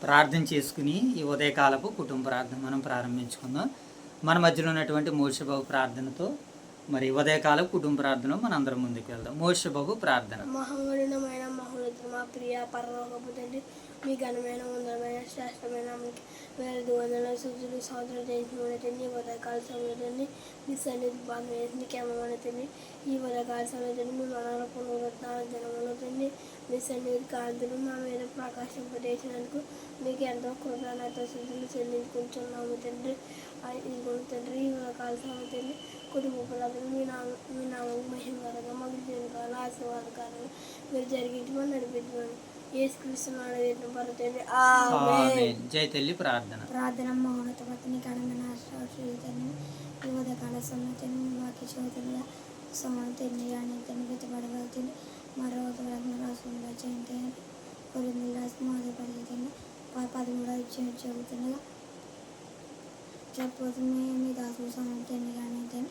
ప్రార్థన చేసుకుని ఈ ఉదయకాలపు కుటుంబ ప్రార్థన మనం ప్రారంభించుకుందాం. మన మధ్యలో ఉన్నటువంటి మోషబాబు ప్రార్థనతో మరి ఉదయకాలపు కుటుంబ ప్రార్థనలో మనం అందరం ముందుకు వెళ్దాం. మోషబాబు ప్రార్థన. మహోన్నతమైన మహోన్నత మా ప్రియ పరలోకపు తండ్రి, మీ ఘనమైన ఉన్నతమైన శ్రేష్టమైన వేల వందల సూచులు సంవత్సరాలు చేసిన తండ్రి, ఉదయకాల సమయంలో మీ సన్నిధి బాధ నీకేమన్న తండ్రి, ఈ ఉదయకాల సమయంలో మీ మనల పునరుద్ధాన దినములో తండ్రి మీ సన్నిధి కాంతులు మా మీద ప్రకాశింపజేసినందుకు మీకు ఎంతో కృతజ్ఞత స్థుతులు చెల్లించుకుంటున్నాము తండ్రి. ఇంకొక తండ్రి ఈ ఉదయకాల సమయం తండ్రి కుటుంబ పిల్లలు మీ నామం మహిమకరంగా మాకు జీవితాలు ఆశీర్వాదకరంగా మీరు జరిగించమని నడిపించమని జై తల్లి ప్రార్థన. ప్రార్థన మౌనతమతిని కడమైన ఆశ్రయించని యువతకాల సమయతని వాక్య చదువుతున్న సమయతని అని విత్తబడగలుగుతుంది. మరో రాష్ట్రంలో జయంతి కొన్ని రాష్ట్రం మొదలుపడుతుంది 13 చదువుతుండగా చెప్పబోతు మీ దాసులు సమయతని కానీ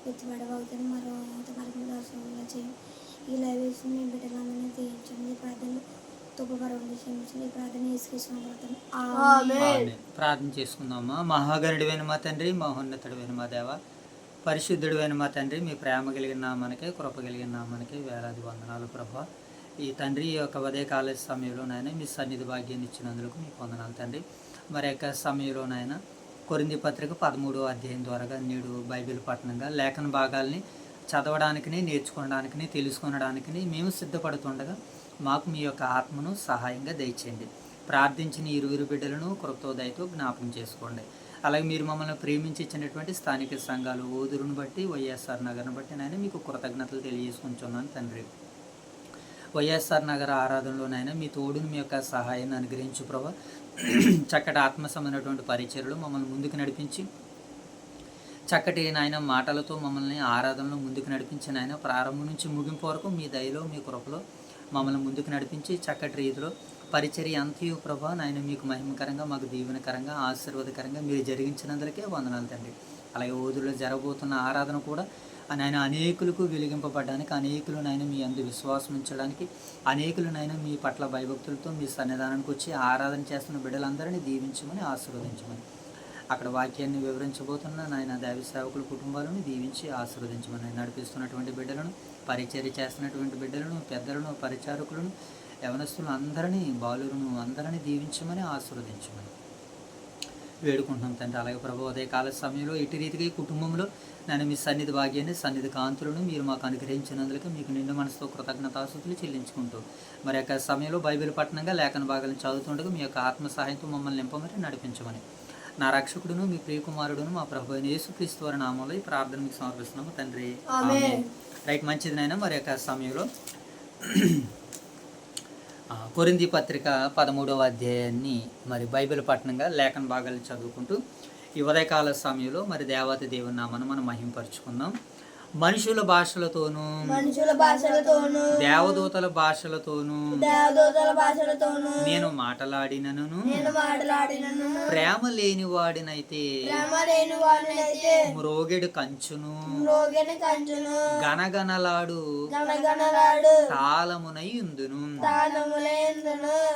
విత్తబడగలుగుతుంది. మరో 13 రాష్ట్రంలో చేయండి. ఈ లైవ్ మీ బిడ్డలందరినీ తీయించండి. ప్రార్థనలు ప్రార్థన చేసుకుందామా. మహాగణుడివైన మా తండ్రి, మహోన్నతుడివైన మా దేవ, పరిశుద్ధుడివైన మా తండ్రి, మీ ప్రేమ కలిగిన నామానికే, కృప కలిగిన నామానికే వేలాది వందనాలు ప్రభా. ఈ తండ్రి యొక్క ఉదయకాల సమయంలోనైనా మీ సన్నిధి భాగ్యాన్ని ఇచ్చినందుకు మీకు వందనాలు తండ్రి. మరి యొక్క సమయంలోనైనా కొరింథీ పత్రిక 13వ అధ్యాయం ద్వారా నేడు బైబిల్ పఠనంగా లేఖన భాగాల్ని చదవడానికి, నేర్చుకోవడానికి, తెలుసుకొనడానికి మేము సిద్ధపడుతుండగా మాకు మీ యొక్క ఆత్మను సహాయంగా దయచేయండి. ప్రార్థించిన ఇరువురు బిడ్డలను కృతజ్ఞతతో జ్ఞాపకం చేసుకోండి. అలాగే మీరు మమ్మల్ని ప్రేమించి ఇచ్చినటువంటి స్థానిక సంఘాలు ఓదురును బట్టి, వైఎస్ఆర్ నగర్ను బట్టి నేను మీకు కృతజ్ఞతలు తెలియజేసుకుంటున్నాను తండ్రి. వైఎస్ఆర్ నగర ఆరాధనలోనైనా మీ తోడును మీ యొక్క సహాయాన్ని అనుగ్రహించు ప్రభా. చక్కటి ఆత్మసమైనటువంటి పరిచర్లు మమ్మల్ని ముందుకు నడిపించి, చక్కటి నాయన మాటలతో మమ్మల్ని ఆరాధనలో ముందుకు నడిపించి నాయన ప్రారంభం నుంచి ముగింపు వరకు మీ దయలో, మీ కృపలో మమ్మల్ని ముందుకు నడిపించి చక్కటి రీతిలో పరిచర్య అంతయు ప్రభా నాయన మీకు మహిమకరంగా, మాకు దీవెనకరంగా, ఆశీర్వాదకరంగా మీరు జరిగించినందుకే వందనాలు తండ్రి. అలాగే ఓదులో జరగబోతున్న ఆరాధన కూడా నాయన అనేకులకు వెలిగింపబడడానికి, అనేకులు నాయన మీ అందు విశ్వాసం ఉంచడానికి, అనేకులు నాయన మీ పట్ల భయభక్తులతో మీ సన్నిధానానికి వచ్చి ఆరాధన చేస్తున్న బిడ్డలందరినీ దీవించమని, ఆశీర్వదించమని, అక్కడ వాక్యాన్ని వివరించబోతున్న నాయన దైవ సేవకుల కుటుంబాలను దీవించి ఆశీర్వదించమని, నడిపిస్తున్నటువంటి బిడ్డలను, పరిచర్య చేస్తున్నటువంటి బిడ్డలను, పెద్దలను, పరిచారకులను, యవనస్తులను అందరినీ, బాలులను అందరినీ దీవించమని, ఆశీర్వదించమని వేడుకుంటున్నాం తండ్రి. అలాగే ప్రభు ఉదయకాల సమయంలో ఇటు రీతిగా ఈ కుటుంబంలో నేను మీ సన్నిధి భాగ్యాన్ని, సన్నిధి కాంతులను మీరు మాకు అనుగ్రహించినందుకు మీకు నిండు మనసుతో కృతజ్ఞతాస్తుతులు చెల్లించుకుంటూ మరి యొక్క సమయంలో బైబిల్ పట్టణంగా లేఖన భాగాలను చదువుతుండగా మీ యొక్క ఆత్మ సహాయంతో మమ్మల్ని నింపమని, నడిపించమని నా రక్షకుడును మీ ప్రియకుమారుడును మా ప్రభు అయిన యేసుక్రీస్తు వారి నామంలో ఈ ప్రార్థన మీకు సమర్పిస్తున్నాము తండ్రి. రైట్, మంచిది నాయన. మరి యొక్క సమయంలో కొరింథీ పత్రిక 13వ అధ్యాయాన్ని మరి బైబిల్ పఠనంగా లేఖన భాగాలు చదువుకుంటూ ఈ ఉదయకాల సమయంలో మరి దేవాతి దేవుని నామను మనం మహింపరుచుకుందాం. మనుషుల భాషలతోనూ, దేవదూతల భాషలతోనూ నేను మాటలాడినను, ప్రేమ లేని వాడినైతే మ్రోగెడు కంచును గనగనలాడు తాళమునై ఉందును.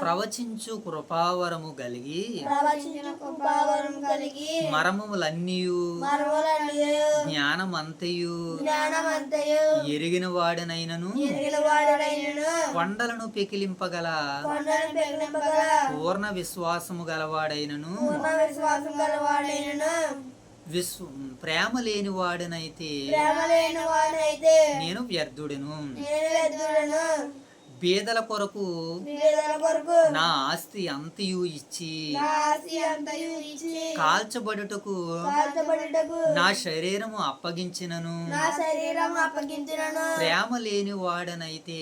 ప్రవచించు కృపావరము కలిగి మర్మములన్నీయు జ్ఞానమంతయు ఎరిగిన వాడనైనను కొండలను పెకిలింపగల పూర్ణ విశ్వాసము గలవాడైనను ప్రేమ లేని వాడనైతే నేను వ్యర్థుడను. పేదల కొరకు నా ఆస్తి అంతయు ఇచ్చి కాల్చబడుటకు నా శరీరము అప్పగించినను ప్రేమ లేని వాడనైతే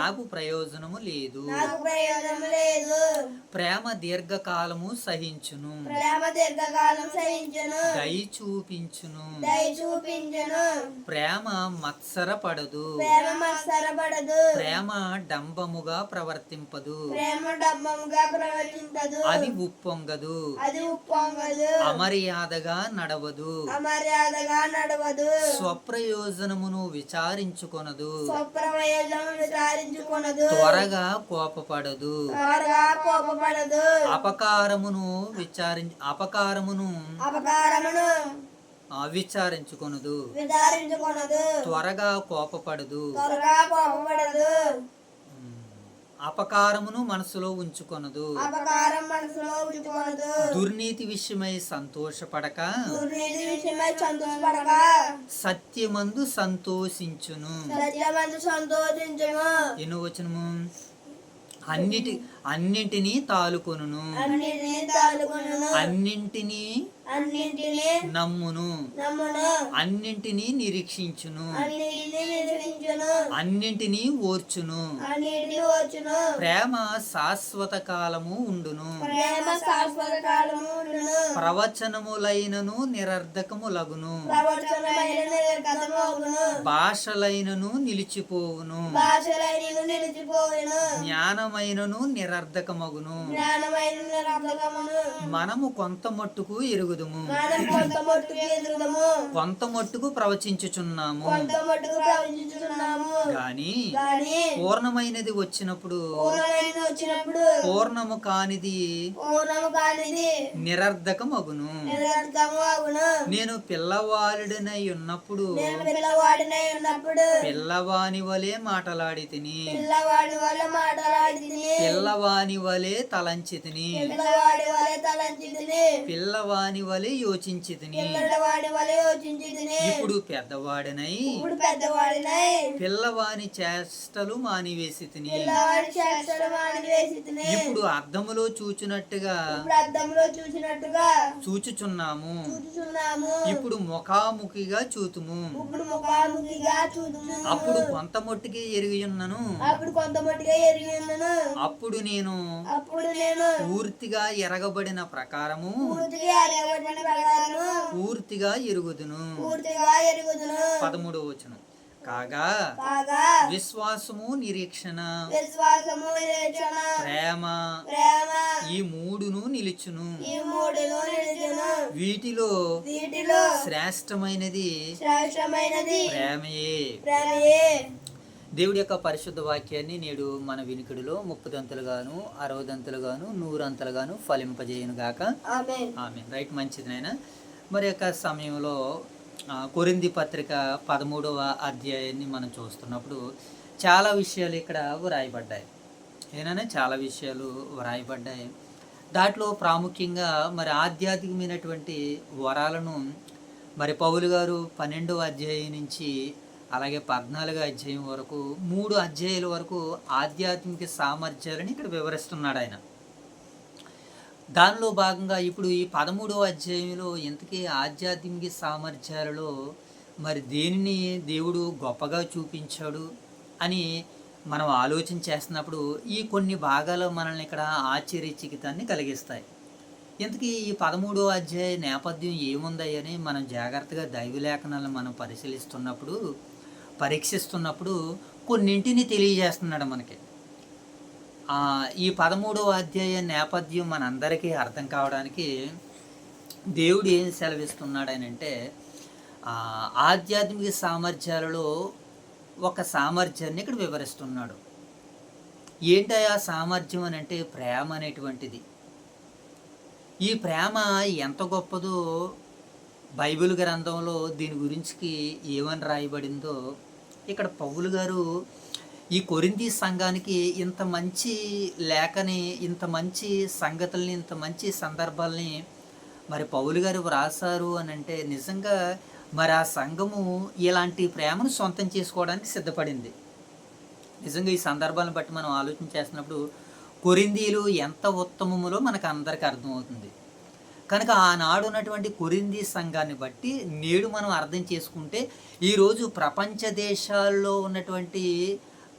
నాకు ప్రయోజనము లేదు. ప్రేమ దీర్ఘకాలము సహించును, ప్రేమ దీర్ఘకాలం సహించును, దయ చూపించును, దయ చూపించును, ప్రేమ మత్సరపడదు, ప్రేమ మత్సరపడదు, ప్రేమ డంబముగా ప్రవర్తింపదు, ప్రేమ డబ్బముగా ప్రవర్తించదు, అది ఉప్పొంగదు, అది ఉప్పొంగదు, అమర్యాదగా నడవదు, అమర్యాదగా నడవదు, స్వప్రయోజనమును విచారించుకొనదు, స్వప్రయోజనం విచారించుకొనదు, త్వరగా కోపపడదు, త్వరగా కోపపడదు, అపకారమును అపకారమును విచారించుకొనదు, విచారించుకొనదు, త్వరగా కోపపడదు, త్వరగా కోపపడదు, అపకారమును మనసులో ఉంచుకొనదు, అపకారం మనసులో ఉంచుకొనదు, దుర్నీతి విషయమై సంతోషపడక దుర్నీతి విషయమై సంతోషపడక సత్యమందు సంతోషించును. సత్యమందు సంతోషించును, ఎన్నో వచనము, అన్నింటినీ తాలుకొనును, అన్నిటినీ తాలుకొనును, అన్నింటినీ అన్నింటినీ నమ్మును, నమ్మును, అన్నింటినీ నిరీక్షించును, అన్నిటినీ నిరీక్షించును, అన్నింటినీ ఓర్చును, అన్నిటినీ వచ్చును, ప్రేమ శాశ్వత కాలము ఉండును, ప్రేమ శాశ్వత కాలము ఉండును, ప్రవచనములైనను నిరర్ధకములగును, ప్రవచనమైన నిర్గతమగును, భాషలైనను నిలిచిపోవును, భాషలైనను నిలిచిపోవును, జ్ఞానమైనను నిరర్ధకమగును, జ్ఞానమైన నిరర్ధకమును, మనము కొంత మట్టుకు ఎరుగుదుము, మనం కొంత మట్టుకు ఎదుగుదము, కొంత మట్టుకు ప్రవచించుచున్నాము, కొంత మట్టుకు ప్రవచించుచున్నాము, గాని కానీ పూర్ణమైనది వచ్చినప్పుడు పూర్ణమైన వచ్చినప్పుడు పూర్ణము కానిది పూర్ణము కానిది నిరర్ధకమగును. నిరర్ధకము అగును. నేను పిల్లవాడినై ఉన్నప్పుడు నేను పిల్లవాడినై ఉన్నప్పుడు పిల్లవాని వలె మాటలాడి తిని, పిల్లవాడి వల్ల మాట్లాడి తిని, పిల్లవాని వలె తలంచి తిని, పిల్లవాడి వల్ల తలంచి తిని, పిల్లవాని వలె యోచించి తిని, పిల్లవాడి వల్ల యోచించి తిని, ఇప్పుడు పెద్దవాడినై ఇప్పుడు పెద్దవాడినై పిల్లవాని చేష్టలు మానివేసి తిని, పిల్లవాడి చేష్టలు మానివేసి తిని, ఇప్పుడు అద్దములో చూచునట్టుగా ఇప్పుడు అద్దంలో చూసినట్టుగా చూచుచున్నాము, చూచుచున్నాము, ఇప్పుడు ముఖాముఖిగా చూతుము, ఇప్పుడు ముఖాముఖిగా చూదుము, అప్పుడు కొంత మట్టుకి ఎరిగి ఉన్నను, అప్పుడు కొంత మట్టుగా ఎరిగి ఉన్నాను, అప్పుడు నేను అప్పుడు నేను పూర్తిగా ఎరగబడిన ప్రకారము పూర్తిగా ఎరగబడిన ప్రకారము పూర్తిగా ఎరుగుదును. పూర్తిగా ఎరుగుదును. 13వ వచనం, కాగా కాగా విశ్వాసము, నిరీక్షణ, విశ్వాసము, నిరీక్షణ, ప్రేమ ప్రేమ ఈ మూడును నిలుచును, ఈ మూడును నిలుచును, వీటిలో వీటిలో శ్రేష్టమైనది శ్రేష్టమైనది ప్రేమయే. ప్రేమయే. దేవుడి యొక్క పరిశుద్ధ వాక్యాన్ని నేడు మన వినికిడిలో 30 దంతలుగాను 60 దంతలుగాను 100 అంతలుగాను ఫలింపజేయను గాక. ఆమేన్. ఆమేన్. రైట్, మంచిది నాయన. మరి యొక్క సమయంలో కొరింథీ పత్రిక 13వ అధ్యాయాన్ని మనం చూస్తున్నప్పుడు చాలా విషయాలు ఇక్కడ వ్రాయబడ్డాయి. ఏమైనా చాలా విషయాలు వ్రాయబడ్డాయి. దాంట్లో ప్రాముఖ్యంగా మరి ఆధ్యాత్మికమైనటువంటి వరాలను మరి పౌలు గారు 12వ అధ్యాయం నుంచి అలాగే 14వ అధ్యాయం వరకు 3 అధ్యాయాల వరకు ఆధ్యాత్మిక సామర్థ్యాలని ఇక్కడ వివరిస్తున్నాడు ఆయన. దానిలో భాగంగా ఇప్పుడు ఈ 13వ అధ్యాయంలో ఇంతకీ ఆధ్యాత్మిక సామర్థ్యాలలో మరి దేనిని దేవుడు గొప్పగా చూపించాడు అని మనం ఆలోచన చేస్తున్నప్పుడు ఈ కొన్ని భాగాలు మనల్ని ఇక్కడ ఆశ్చర్యచకితాన్ని కలిగిస్తాయి. ఇంతకీ ఈ 13వ అధ్యాయ నేపథ్యం ఏముందని మనం జాగ్రత్తగా దైవలేఖనాలను మనం పరీక్షిస్తున్నప్పుడు కొన్నింటిని తెలియజేస్తున్నాడు మనకి. ఈ 13వ అధ్యాయ నేపథ్యం మనందరికీ అర్థం కావడానికి దేవుడు ఏం సెలవిస్తున్నాడనంటే ఆధ్యాత్మిక సామర్థ్యాలలో ఒక సామర్థ్యాన్ని ఇక్కడ వివరిస్తున్నాడు. ఏంటి ఆ సామర్థ్యం అని అంటే ప్రేమ అనేటువంటిది. ఈ ప్రేమ ఎంత గొప్పదో బైబిల్ గ్రంథంలో దీని గురించి ఏమని రాయబడిందో ఇక్కడ పౌలు గారు ఈ కొరింథీ సంఘానికి ఇంత మంచి లేఖని, ఇంత మంచి సంగతుల్ని, ఇంత మంచి సందర్భాల్ని మరి పౌలు గారు వ్రాసారు అని అంటే నిజంగా మరి ఆ సంఘము ఇలాంటి ప్రేమను సొంతం చేసుకోవడానికి సిద్ధపడింది. నిజంగా ఈ సందర్భాలను బట్టి మనం ఆలోచన చేస్తున్నప్పుడు కొరింథీలు ఎంత ఉత్తమములో మనకు అందరికీ అర్థమవుతుంది. కనుక ఆనాడు ఉన్నటువంటి కొరింథీ సంఘాన్ని బట్టి నేడు మనం అర్థం చేసుకుంటే ఈరోజు ప్రపంచ దేశాల్లో ఉన్నటువంటి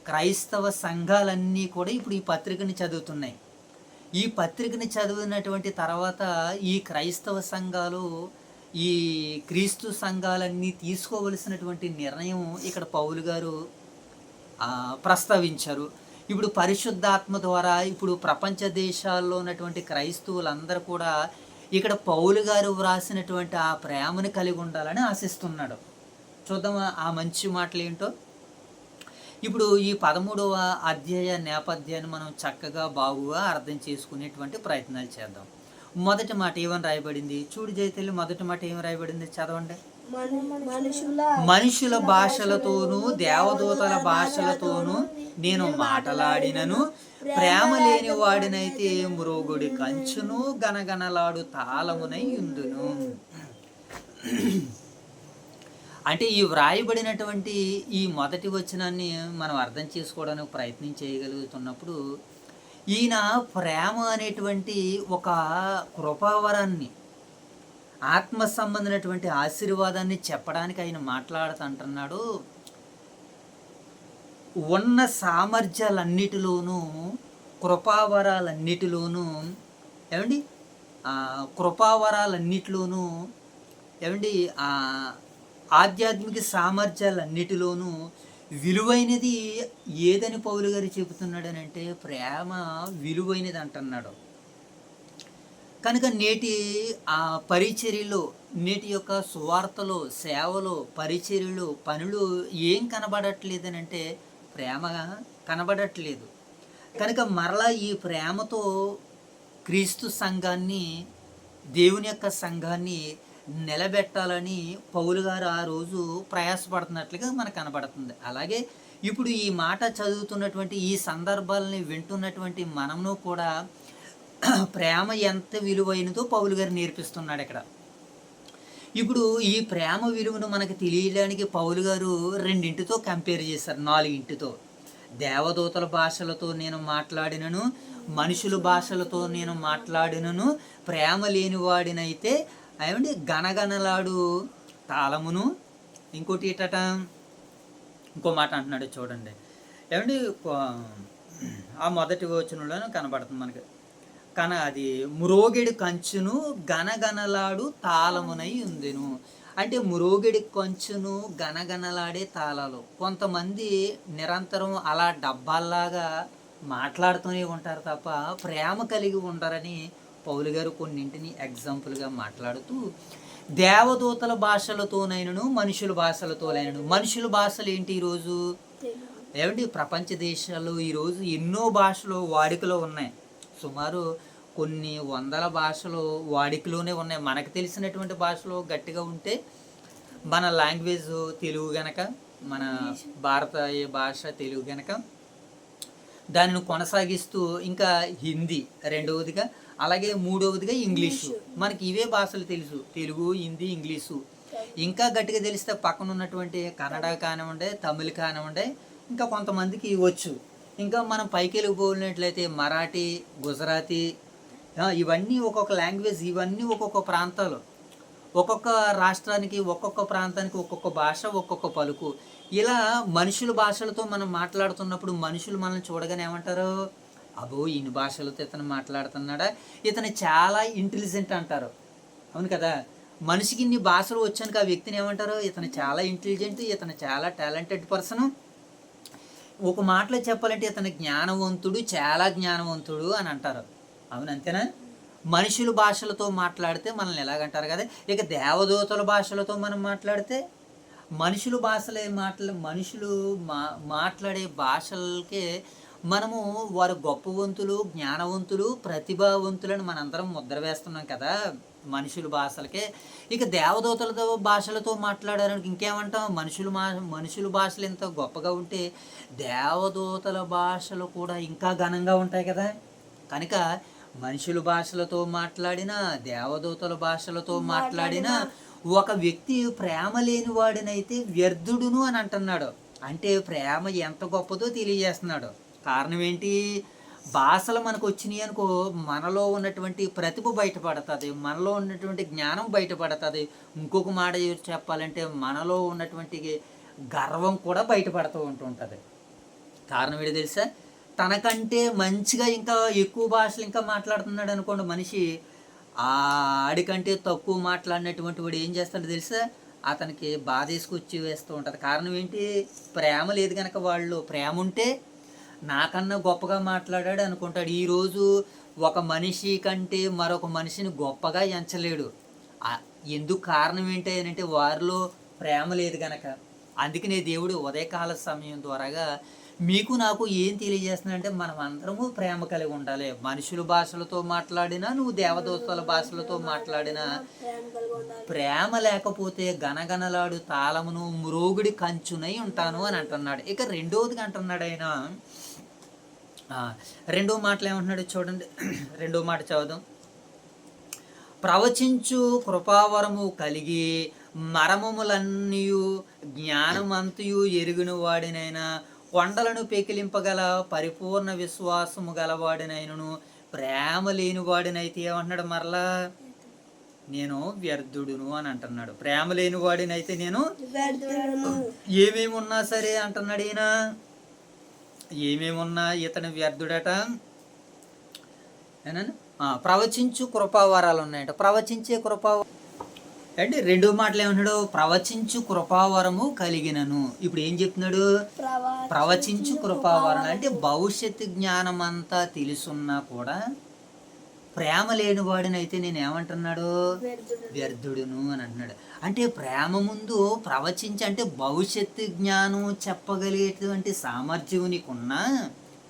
క్రైస్తవ సంఘాలన్నీ కూడా ఇప్పుడు ఈ పత్రికని చదువుతున్నాయి. ఈ పత్రికని చదివినటువంటి తర్వాత ఈ క్రైస్తవ సంఘాలు, ఈ క్రీస్తు సంఘాలన్నీ తీసుకోవలసినటువంటి నిర్ణయం ఇక్కడ పౌలు గారు ప్రస్తావించారు. ఇప్పుడు పరిశుద్ధాత్మ ద్వారా ఇప్పుడు ప్రపంచ దేశాల్లో ఉన్నటువంటి క్రైస్తవులందరూ కూడా ఇక్కడ పౌలు గారు వ్రాసినటువంటి ఆ ప్రేమను కలిగి ఉండాలని ఆశిస్తున్నాడు. చూద్దామా ఆ మంచి మాటలు ఏంటో. ఇప్పుడు ఈ 13వ అధ్యాయ నేపథ్యాన్ని మనం చక్కగా బాగుగా అర్థం చేసుకునేటువంటి ప్రయత్నాలు చేద్దాం. మొదటి మాట ఏమని రాయబడింది చూడు జైతల్లి, మొదటి మాట ఏమి రాయబడింది చదవండి. మనుషుల భాషలతోనూ దేవదూతల భాషలతోనూ నేను మాటలాడినను ప్రేమ లేని వాడినైతే మ్రోగుడి కంచును గనగనలాడు తాళమునై ఉందును. అంటే ఈ వ్రాయబడినటువంటి ఈ మొదటి వచనాన్ని మనం అర్థం చేసుకోవడానికి ప్రయత్నం చేయగలుగుతున్నప్పుడు ఈయన ప్రేమ అనేటువంటి ఒక కృపావరాన్ని, ఆత్మ సంబంధమైనటువంటి ఆశీర్వాదాన్ని చెప్పడానికి ఆయన మాట్లాడుతుంటున్నాడు. ఉన్న సామర్థ్యాలన్నిటిలోనూ, కృపావరాలన్నిటిలోనూ కృపావరాలన్నిటిలోనూ ఆధ్యాత్మిక సామర్థ్యాలన్నిటిలోనూ విలువైనది ఏదని పౌలు గారు చెబుతున్నాడని అంటే ప్రేమ విలువైనది అంటున్నాడు. కనుక నేటి పరిచర్యలో, నేటి యొక్క సువార్తలో, సేవలో, పరిచర్యలో, పనులు ఏం కనబడట్లేదని అంటే ప్రేమ కనబడట్లేదు. కనుక మరలా ఈ ప్రేమతో క్రీస్తు సంఘాన్ని, దేవుని యొక్క సంఘాన్ని నిలబెట్టాలని పౌలు గారు ఆ రోజు ప్రయాసపడుతున్నట్లుగా మనకు కనబడుతుంది. అలాగే ఇప్పుడు ఈ మాట చదువుతున్నటువంటి ఈ సందర్భాలని వింటున్నటువంటి మనము కూడా ప్రేమ ఎంత విలువైనదో పౌలు గారు నేర్పిస్తున్నాడు ఇక్కడ. ఇప్పుడు ఈ ప్రేమ విలువను మనకు తెలియడానికి పౌలు గారు రెండింటితో కంపేర్ చేశారు, 4 దేవదూతల భాషలతో నేను మాట్లాడినను, మనుషుల భాషలతో నేను మాట్లాడినను, ప్రేమ లేని వాడినైతే గనగనలాడు తాళమును. ఇంకోటి ఇంకో మాట అంటున్నాడు చూడండి. ఆ మొదటి వచనంలోనే కనబడుతుంది మనకి. అది మ్రోగిడి కంచును గనగనలాడు తాళమునై ఉందెను. అంటే మ్రోగిడి కంచును గనగనలాడే తాళాలు. కొంతమంది నిరంతరం అలా డబ్బాల్లాగా మాట్లాడుతూనే ఉంటారు తప్ప ప్రేమ కలిగి ఉంటారని పౌలు గారు కొన్నింటిని ఎగ్జాంపుల్గా మాట్లాడుతూ, దేవదూతల భాషలతోనైనను మనుషుల భాషలతోనైనను. మనుషుల భాషలు ఏంటి ఈరోజు? ప్రపంచ దేశాల్లో ఈరోజు ఎన్నో భాషలు వాడుకలో ఉన్నాయి. సుమారు కొన్ని వందల భాషలు వాడుకలోనే ఉన్నాయి. మనకు తెలిసినటువంటి భాషలో గట్టిగా ఉంటే మన లాంగ్వేజ్ తెలుగు గనక, మన భారతీయ భాష తెలుగు గనక దానిని కొనసాగిస్తూ ఇంకా హిందీ రెండవదిగా, అలాగే మూడవదిగా ఇంగ్లీషు. మనకి ఇవే భాషలు తెలుసు, తెలుగు, హిందీ, ఇంగ్లీషు. ఇంకా గట్టిగా తెలిస్తే పక్కన ఉన్నటువంటి కన్నడ కానివ్వండి, తమిళ్ కానివ్వండి, ఇంకా కొంతమందికి వచ్చు. ఇంకా మనం పైకి వెళ్ళిపోయినట్లయితే మరాఠీ, గుజరాతీ, ఇవన్నీ ఒక్కొక్క లాంగ్వేజ్. ఇవన్నీ ఒక్కొక్క ప్రాంతాలు, ఒక్కొక్క రాష్ట్రానికి, ఒక్కొక్క ప్రాంతానికి ఒక్కొక్క భాష, ఒక్కొక్క పలుకు. ఇలా మనుషుల భాషలతో మనం మాట్లాడుతున్నప్పుడు మనుషులు మనల్ని చూడగానే ఏమంటారు? అబ్బో ఇన్ని భాషలతో ఇతను మాట్లాడుతున్నాడా, ఇతను చాలా ఇంటెలిజెంట్ అంటారు. అవును కదా? మనిషికి ఇన్ని భాషలు వచ్చాక ఆ వ్యక్తిని ఏమంటారు? ఇతను చాలా ఇంటెలిజెంట్, ఇతను చాలా టాలెంటెడ్ పర్సన్. ఒక మాటలో చెప్పాలంటే ఇతను జ్ఞానవంతుడు, చాలా జ్ఞానవంతుడు అని అంటారు. అవును, అంతేనా? మనుషుల భాషలతో మాట్లాడితే మనల్ని ఎలాగంటారు కదా. ఇక దేవదూతల భాషలతో మనం మాట్లాడితే మనుషుల భాషలే మనుషులు మాట్లాడే భాషలకే మనము వారు గొప్పవంతులు, జ్ఞానవంతులు, ప్రతిభావంతులను మనందరం ముద్ర వేస్తున్నాం కదా మనుషుల భాషలకే. ఇక దేవదూతలతో భాషలతో మాట్లాడడానికి ఇంకేమంటాం? మనుషుల భాషలు ఎంత గొప్పగా ఉంటే దేవదూతల భాషలు కూడా ఇంకా ఘనంగా ఉంటాయి కదా. కనుక మనుషుల భాషలతో మాట్లాడినా, దేవదూతల భాషలతో మాట్లాడినా ఒక వ్యక్తి ప్రేమ లేని వాడినైతే వ్యర్థుడును అని అంటున్నాడు. అంటే ప్రేమ ఎంత గొప్పదో తెలియజేస్తున్నాడు. కారణం ఏంటి? భాషలు మనకు వచ్చినాయి అనుకో, మనలో ఉన్నటువంటి ప్రతిభ బయటపడుతుంది, మనలో ఉన్నటువంటి జ్ఞానం బయటపడుతుంది. ఇంకొక మాట చెప్పాలంటే మనలో ఉన్నటువంటి గర్వం కూడా బయటపడుతూ ఉంటుంటుంది. కారణం ఏంటి తెలుసా? తనకంటే మంచిగా ఇంకా ఎక్కువ భాషలు ఇంకా మాట్లాడుతున్నాడు అనుకోండి మనిషి, ఆడికంటే తక్కువ మాట్లాడినటువంటి వాడు ఏం చేస్తాడో తెలుసా, అతనికి బాధ వేసుకొచ్చి వేస్తూ ఉంటుంది. కారణం ఏంటి? ప్రేమ లేదు కనుక. వాళ్ళు ప్రేమ ఉంటే నాకన్నా గొప్పగా మాట్లాడాడు అనుకుంటాడు. ఈరోజు ఒక మనిషి కంటే మరొక మనిషిని గొప్పగా ఎంచలేడు. ఎందుకు కారణం ఏంటి అని అంటే వారిలో ప్రేమ లేదు కనుక. అందుకనే దేవుడు ఉదయకాల సమయం ద్వారాగా మీకు నాకు ఏం తెలియజేస్తున్నాడంటే మనం అందరము ప్రేమ కలిగి ఉండాలి. మనుషుల భాషలతో మాట్లాడినా, నువ్వు దేవదూతల భాషలతో మాట్లాడినా, ప్రేమ లేకపోతే గనగనలాడు తాళమును మ్రోగుడి కంచునై ఉంటాను అని అంటున్నాడు. ఇక రెండోదిగా అంటున్నాడు ఆయన, రెండో మాటలు ఏమంటున్నాడు చూడండి. రెండో మాట చదువుదాం. ప్రవచించు కృపావరము కలిగి మరమములన్నీయు జ్ఞానమంతయు ఎరుగుని వాడినైనా, కొండలను పెకిలింపగల పరిపూర్ణ విశ్వాసము గలవాడినైనను ప్రేమ లేని వాడినైతే ఏమంటున్నాడు మరలా, నేను వ్యర్థుడును అని అంటున్నాడు. ప్రేమ లేని వాడినైతే నేను ఏమేమి ఉన్నా సరే అంటున్నాడు ఈయన. ఏమేమున్నా ఇతను వ్యర్థుడట. ఏనా? ప్రవచించు కృపావరాలు ఉన్నాయంట. ప్రవచించే కృపా అంటే రెండో మాటలు ఏమన్నాడు, ప్రవచించు కృపావరము కలిగినను. ఇప్పుడు ఏం చెప్తున్నాడు? ప్రవచించు కృపావరం అంటే భవిష్యత్తు జ్ఞానం అంతా తెలుసున్నా కూడా ప్రేమ లేని వాడినైతే నేను ఏమంటున్నాడు, వ్యర్థుడును అని అంటున్నాడు. అంటే ప్రేమ ముందు ప్రవచించి అంటే భవిష్యత్తు జ్ఞానం చెప్పగలిగేటువంటి సామర్థ్యం నీకున్నా,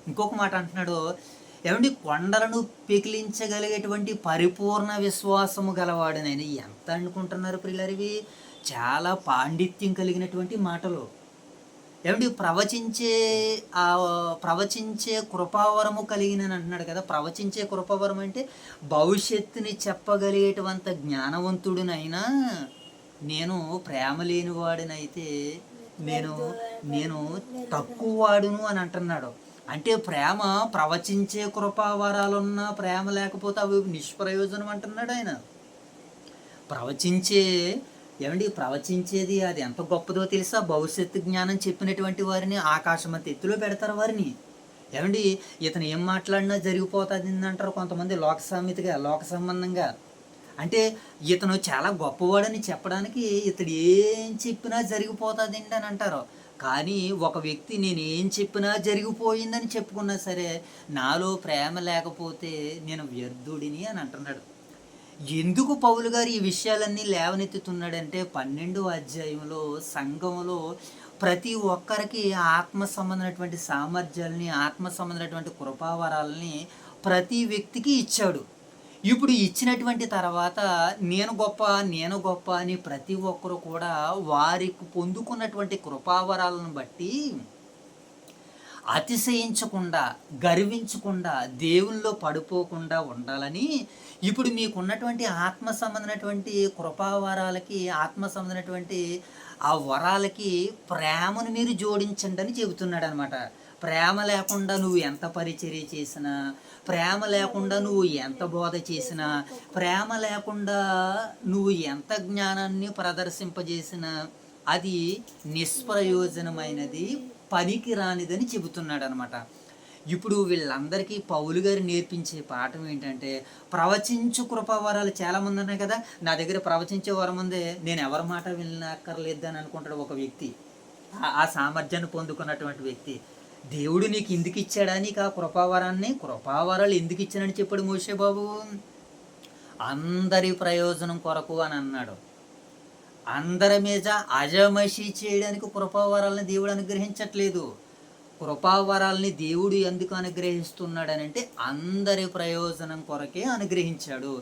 ఇంకొక మాట అంటున్నాడు ఏమండి, కొండలను పెకిలించగలిగేటువంటి పరిపూర్ణ విశ్వాసము గలవాడినైనా. ఎంత అనుకుంటున్నారు ప్రియులరివి? చాలా పాండిత్యం కలిగినటువంటి మాటలు. ఏమండి, ప్రవచించే కృపావరము కలిగిన అంటున్నాడు కదా. ప్రవచించే కృపావరం అంటే భవిష్యత్తుని చెప్పగలిగేటువంటి జ్ఞానవంతుడినైనా నేను ప్రేమ లేని వాడినైతే నేను తక్కువ వాడును అని అంటున్నాడు. అంటే ప్రేమ ప్రవచించే కృపావరాలున్నా ప్రేమ లేకపోతే అవి నిష్ప్రయోజనం అంటున్నాడు ఆయన. ప్రవచించేది అది ఎంత గొప్పదో తెలుసా? భవిష్యత్తు జ్ఞానం చెప్పినటువంటి వారిని ఆకాశమంత ఎత్తులో పెడతారు వారిని. ఏమండి, ఇతను ఏం మాట్లాడినా జరిగిపోతుంది అంటారు కొంతమంది లోక సంబంధంగా. అంటే ఇతను చాలా గొప్పవాడని చెప్పడానికి ఇతడు ఏం చెప్పినా జరిగిపోతుంది అని అంటారు. కానీ ఒక వ్యక్తి నేను ఏం చెప్పినా జరిగిపోయిందని చెప్పుకున్నా సరే నాలో ప్రేమ లేకపోతే నేను వ్యర్థుడిని అని అంటున్నాడు. ఎందుకు పౌలు గారు ఈ విషయాలన్నీ లేవనెత్తుతున్నాడంటే 12వ అధ్యాయంలో సంఘంలో ప్రతి ఒక్కరికి ఆత్మ సంబంధమైనటువంటి సామర్థ్యాలని, ఆత్మ సంబంధమైనటువంటి కృపావరాలని ప్రతి వ్యక్తికి ఇచ్చాడు. ఇప్పుడు ఇచ్చినటువంటి తర్వాత నేను గొప్ప అని ప్రతి ఒక్కరు కూడా వారికి పొందుకున్నటువంటి కృపావరాలను బట్టి అతిశయించకుండా, గర్వించకుండా, దేవుల్లో పడిపోకుండా ఉండాలని ఇప్పుడు మీకున్నటువంటి ఆత్మ సంబంధమైనటువంటి కృపావరాలకి, ఆత్మ సంబంధమైనటువంటి ఆ వరాలకి ప్రేమను మీరు జోడించండి అని చెబుతున్నాడు అనమాట. ప్రేమ లేకుండా నువ్వు ఎంత పరిచర్య చేసినా, ప్రేమ లేకుండా నువ్వు ఎంత బోధ చేసినా, ప్రేమ లేకుండా నువ్వు ఎంత జ్ఞానాన్ని ప్రదర్శింపజేసినా అది నిష్ప్రయోజనమైనది, పనికి రానిదని చెబుతున్నాడు అనమాట. ఇప్పుడు వీళ్ళందరికీ పౌలు గారు నేర్పించే పాఠం ఏంటంటే, ప్రవచించు కృపావరాలు చాలామంది ఉన్నాయి కదా, నా దగ్గర ప్రవచించే వరం ఉంది, నేను ఎవరి మాట వినక్కర్లేదు అని అనుకుంటాడు ఒక వ్యక్తి. ఆ సామర్థ్యాన్ని పొందుకున్నటువంటి వ్యక్తి. దేవుడు నీకు ఎందుకు ఇచ్చాడా? నీకు ఆ కృపావరాలు ఎందుకు ఇచ్చానని చెప్పాడు మోషే బాబు? అందరి ప్రయోజనం కొరకు అని అన్నాడు. అందరి మీద అజమషి చేయడానికి కృపావరాలని దేవుడు అనుగ్రహించట్లేదు. కృపావరాలని దేవుడు ఎందుకు అనుగ్రహిస్తున్నాడని అంటే అందరి ప్రయోజనం కొరకే అనుగ్రహించాడు.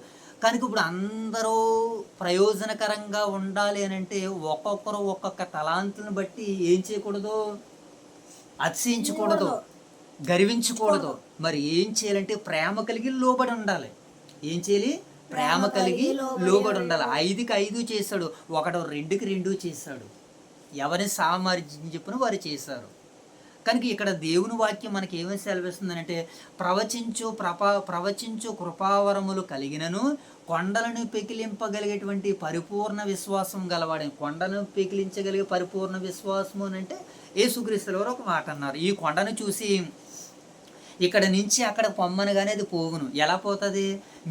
కనుక ఇప్పుడు అందరూ ప్రయోజనకరంగా ఉండాలి అని అంటే ఒక్కొక్కరు ఒక్కొక్క తలాంతులను బట్టి ఏం చేయకూడదు, అతిశయించకూడదు, గర్వించకూడదు. మరి ఏం చేయాలంటే ప్రేమ కలిగి లోబడి ఉండాలి. ఏం చేయాలి? ప్రేమ కలిగి లోబడి ఉండాలి. 5కి 5 చేశాడు, 1 2కి 2 చేశాడు. ఎవరి సామర్థ్యం చెప్పిన వారు చేశారు. కనుక ఇక్కడ దేవుని వాక్యం మనకి ఏమేమి సెలవిస్తుందంటే, ప్రవచించు కృపావరములు కలిగినను కొండలను పెకిలింపగలిగేటువంటి పరిపూర్ణ విశ్వాసం గలవాడని. కొండను పెకిలించగలిగే పరిపూర్ణ విశ్వాసము అని అంటే యేసుక్రీస్తుల వారు ఒక మాట అన్నారు. ఈ కొండను చూసి ఇక్కడ నుంచి అక్కడ పొమ్మనగానే అది పోవును. ఎలా పోతుంది?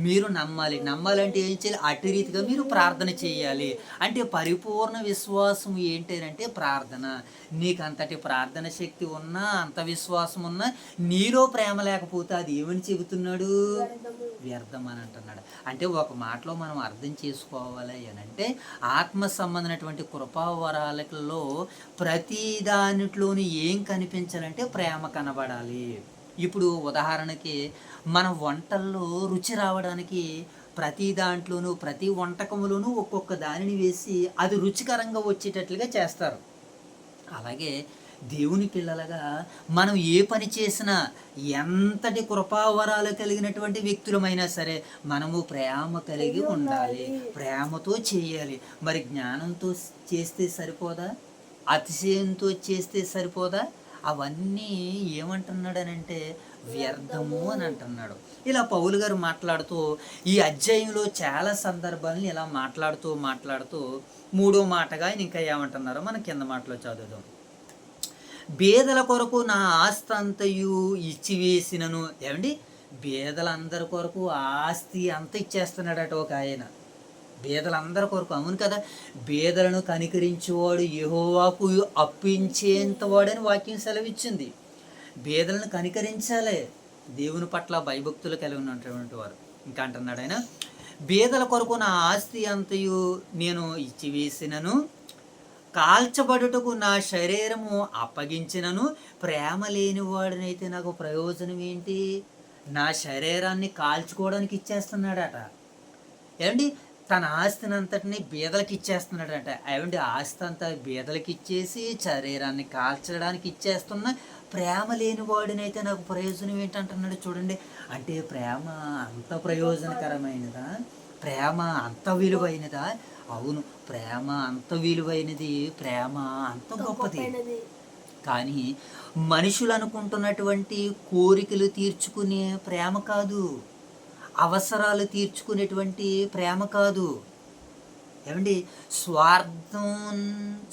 మీరు నమ్మాలి. నమ్మాలంటే ఏం చేయాలి? అటు రీతిగా మీరు ప్రార్థన చేయాలి. అంటే పరిపూర్ణ విశ్వాసం ఏంటంటే ప్రార్థన. నీకు అంతటి ప్రార్థన శక్తి ఉన్నా, అంత విశ్వాసం ఉన్నా, నీలో ప్రేమ లేకపోతే అది ఏమని చెబుతున్నాడు? వ్యర్థం అని అంటున్నాడు. అంటే ఒక మాటలో మనం అర్థం చేసుకోవాలి అని అంటే, ఆత్మ సంబంధమైనటువంటి కృపావరాలలో ప్రతి దానిలోని ఏం కనిపించాలంటే ప్రేమ కనబడాలి. ఇప్పుడు ఉదాహరణకి మన వంటల్లో రుచి రావడానికి ప్రతి దాంట్లోనూ, ప్రతి వంటకంలోనూ ఒక్కొక్క దానిని వేసి అది రుచికరంగా వచ్చేటట్లుగా చేస్తారు. అలాగే దేవుని పిల్లలుగా మనం ఏ పని చేసినా, ఎంతటి కృపావరాలు కలిగినటువంటి వ్యక్తులమైనా సరే, మనము ప్రేమ కలిగి ఉండాలి, ప్రేమతో చేయాలి. మరి జ్ఞానంతో చేస్తే సరిపోదా? అతిశయంతో చేస్తే సరిపోదా? అవన్నీ ఏమంటున్నాడనంటే వ్యర్థము అని అంటున్నాడు. ఇలా పౌలు గారు మాట్లాడుతూ ఈ అధ్యాయంలో చాలా సందర్భాలను ఇలా మాట్లాడుతూ మూడో మాటగా ఆయన ఇంకా ఏమంటున్నారో మనం కింద మాటలో చదువుదాం. బేదల కొరకు నా ఆస్తి అంతయు ఇచ్చివేసినను. ఏమండి, బేదలందరి కొరకు ఆస్తి అంత ఇచ్చేస్తున్నాడట ఒక ఆయన. బేదలందరి కొరకు. అవును కదా, బేదలను కనికరించేవాడు యెహోవాకు అప్పించేంతవాడని వాక్యం సెలవిచ్చింది. బేదలను కనికరించాలి. దేవుని పట్ల భయభక్తులు కలిగి ఉన్నటువంటి వారు. ఇంకా అంటున్నాడు ఆయన, బేదల కొరకు నా ఆస్తి అంతయు నేను ఇచ్చివేసినను, కాల్చబడుటకు నా శరీరము అప్పగించినను, ప్రేమ లేనివాడినైతే నాకు ప్రయోజనం ఏంటి? నా శరీరాన్ని కాల్చుకోవడానికి ఇచ్చేస్తున్నాడట. ఏమండి, తన ఆస్తిని అంతటిని బీదలకి ఇచ్చేస్తున్నాడట. ఏమండి, ఆస్తి అంతా బీదలకి ఇచ్చేసి శరీరాన్ని కాల్చడానికి ఇచ్చేస్తున్నా, ప్రేమ లేని వాడినైతే నాకు ప్రయోజనం ఏంటంటున్నాడు. చూడండి, అంటే ప్రేమ అంత ప్రయోజనకరమైనదా? ప్రేమ అంత విలువైనదా? అవును, ప్రేమ అంత విలువైనది, ప్రేమ అంత గొప్పది. కానీ మనుషులు అనుకుంటున్నటువంటి కోరికలు తీర్చుకునే ప్రేమ కాదు, అవసరాలు తీర్చుకునేటువంటి ప్రేమ కాదు. ఏమండి,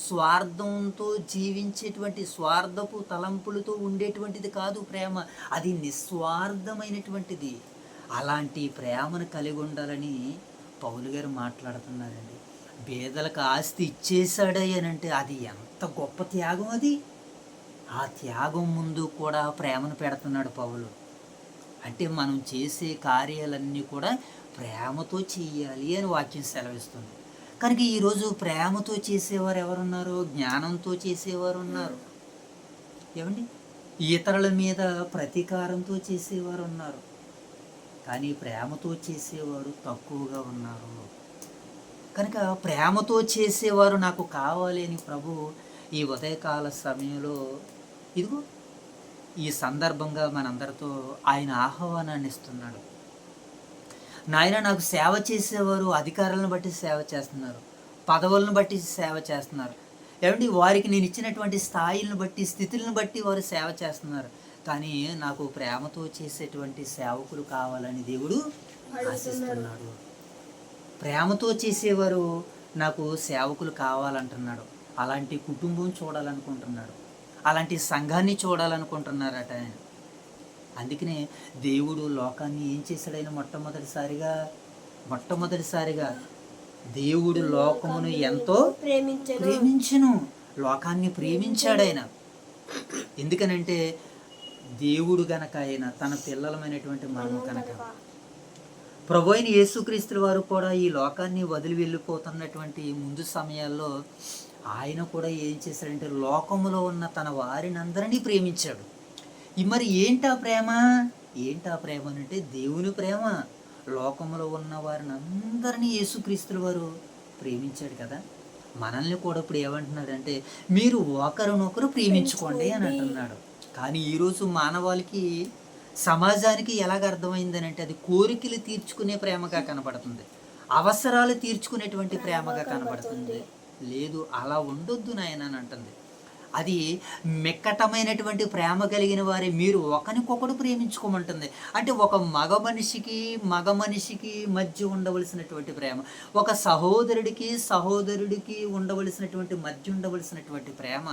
స్వార్థంతో జీవించేటువంటి, స్వార్థపు తలంపులతో ఉండేటువంటిది కాదు ప్రేమ. అది నిస్వార్థమైనటువంటిది. అలాంటి ప్రేమను కలిగి ఉండాలని పౌలు గారు మాట్లాడుతున్నారండి. బేదలకు ఆస్తి ఇచ్చేశాడయ్యనంటే అది ఎంత గొప్ప త్యాగం అది. ఆ త్యాగం ముందు కూడా ప్రేమను పెడుతున్నాడు పౌలు. అంటే మనం చేసే కార్యాలన్నీ కూడా ప్రేమతో చేయాలి అని వాక్యం సెలవిస్తుంది. కనుక ఈరోజు ప్రేమతో చేసేవారు ఎవరున్నారు? జ్ఞానంతో చేసేవారు ఉన్నారు. ఏమండి, ఇతరుల మీద ప్రతీకారంతో చేసేవారు ఉన్నారు. కానీ ప్రేమతో చేసేవారు తక్కువగా ఉన్నారు. కనుక ప్రేమతో చేసేవారు నాకు కావాలి అని ప్రభు ఈ ఉదయకాల సమయంలో ఇదిగో ఈ సందర్భంగా మనందరితో ఆయన ఆహ్వానాన్ని ఇస్తున్నాడు. నాయన, నాకు సేవ చేసేవారు అధికారులను బట్టి సేవ చేస్తున్నారు, పదవులను బట్టి సేవ చేస్తున్నారు. ఏమండి, వారికి నేను ఇచ్చినటువంటి స్థాయిలను బట్టి, స్థితులను బట్టి వారు సేవ చేస్తున్నారు. కానీ నాకు ప్రేమతో చేసేటువంటి సేవకులు కావాలని దేవుడు ఆశిస్తున్నాడు. ప్రేమతో చేసేవారు నాకు సేవకులు కావాలంటున్నాడు. అలాంటి కుటుంబం చూడాలనుకుంటున్నాడు, అలాంటి సంఘాన్ని చూడాలనుకుంటున్నారట ఆయన. అందుకనే దేవుడు లోకాన్ని ఏం చేశాడు? ఆయన మొట్టమొదటిసారిగా దేవుడు లోకమును ఎంతో ప్రేమించును. లోకాన్ని ప్రేమించాడు ఆయన. ఎందుకనంటే దేవుడు గనక ఆయన తన పిల్లలమైనటువంటి మనము కనుక. ప్రభు అయిన యేసుక్రీస్తు వారు కూడా ఈ లోకాన్ని వదిలి వెళ్ళిపోతున్నటువంటి ముందు సమయాల్లో ఆయన కూడా ఏం చేశాడంటే లోకములో ఉన్న తన వారిని అందరినీ ప్రేమించాడు. మరి ఏంటా ప్రేమ అంటే దేవుని ప్రేమ. లోకములో ఉన్న వారిని అందరినీ యేసుక్రీస్తు వారు ప్రేమించాడు కదా. మనల్ని కూడా ఇప్పుడు ఏమంటున్నాడంటే మీరు ఒకరినొకరు ప్రేమించుకోండి అని అంటున్నాడు. కానీ ఈరోజు మానవాళికి, సమాజానికి ఎలాగ అర్థమైందని అంటే అది కోరికలు తీర్చుకునే ప్రేమగా కనబడుతుంది, అవసరాలు తీర్చుకునేటువంటి ప్రేమగా కనబడుతుంది. లేదు, అలా ఉండొద్దు నాయన అని అంటుంది. అది మెక్కటమైనటువంటి ప్రేమ కలిగిన వారే మీరు ఒకరికొకడు ప్రేమించుకోమంటుంది. అంటే ఒక మగ మనిషికి మధ్య ఉండవలసినటువంటి ప్రేమ, ఒక సహోదరుడికి ఉండవలసినటువంటి మధ్య ఉండవలసినటువంటి ప్రేమ,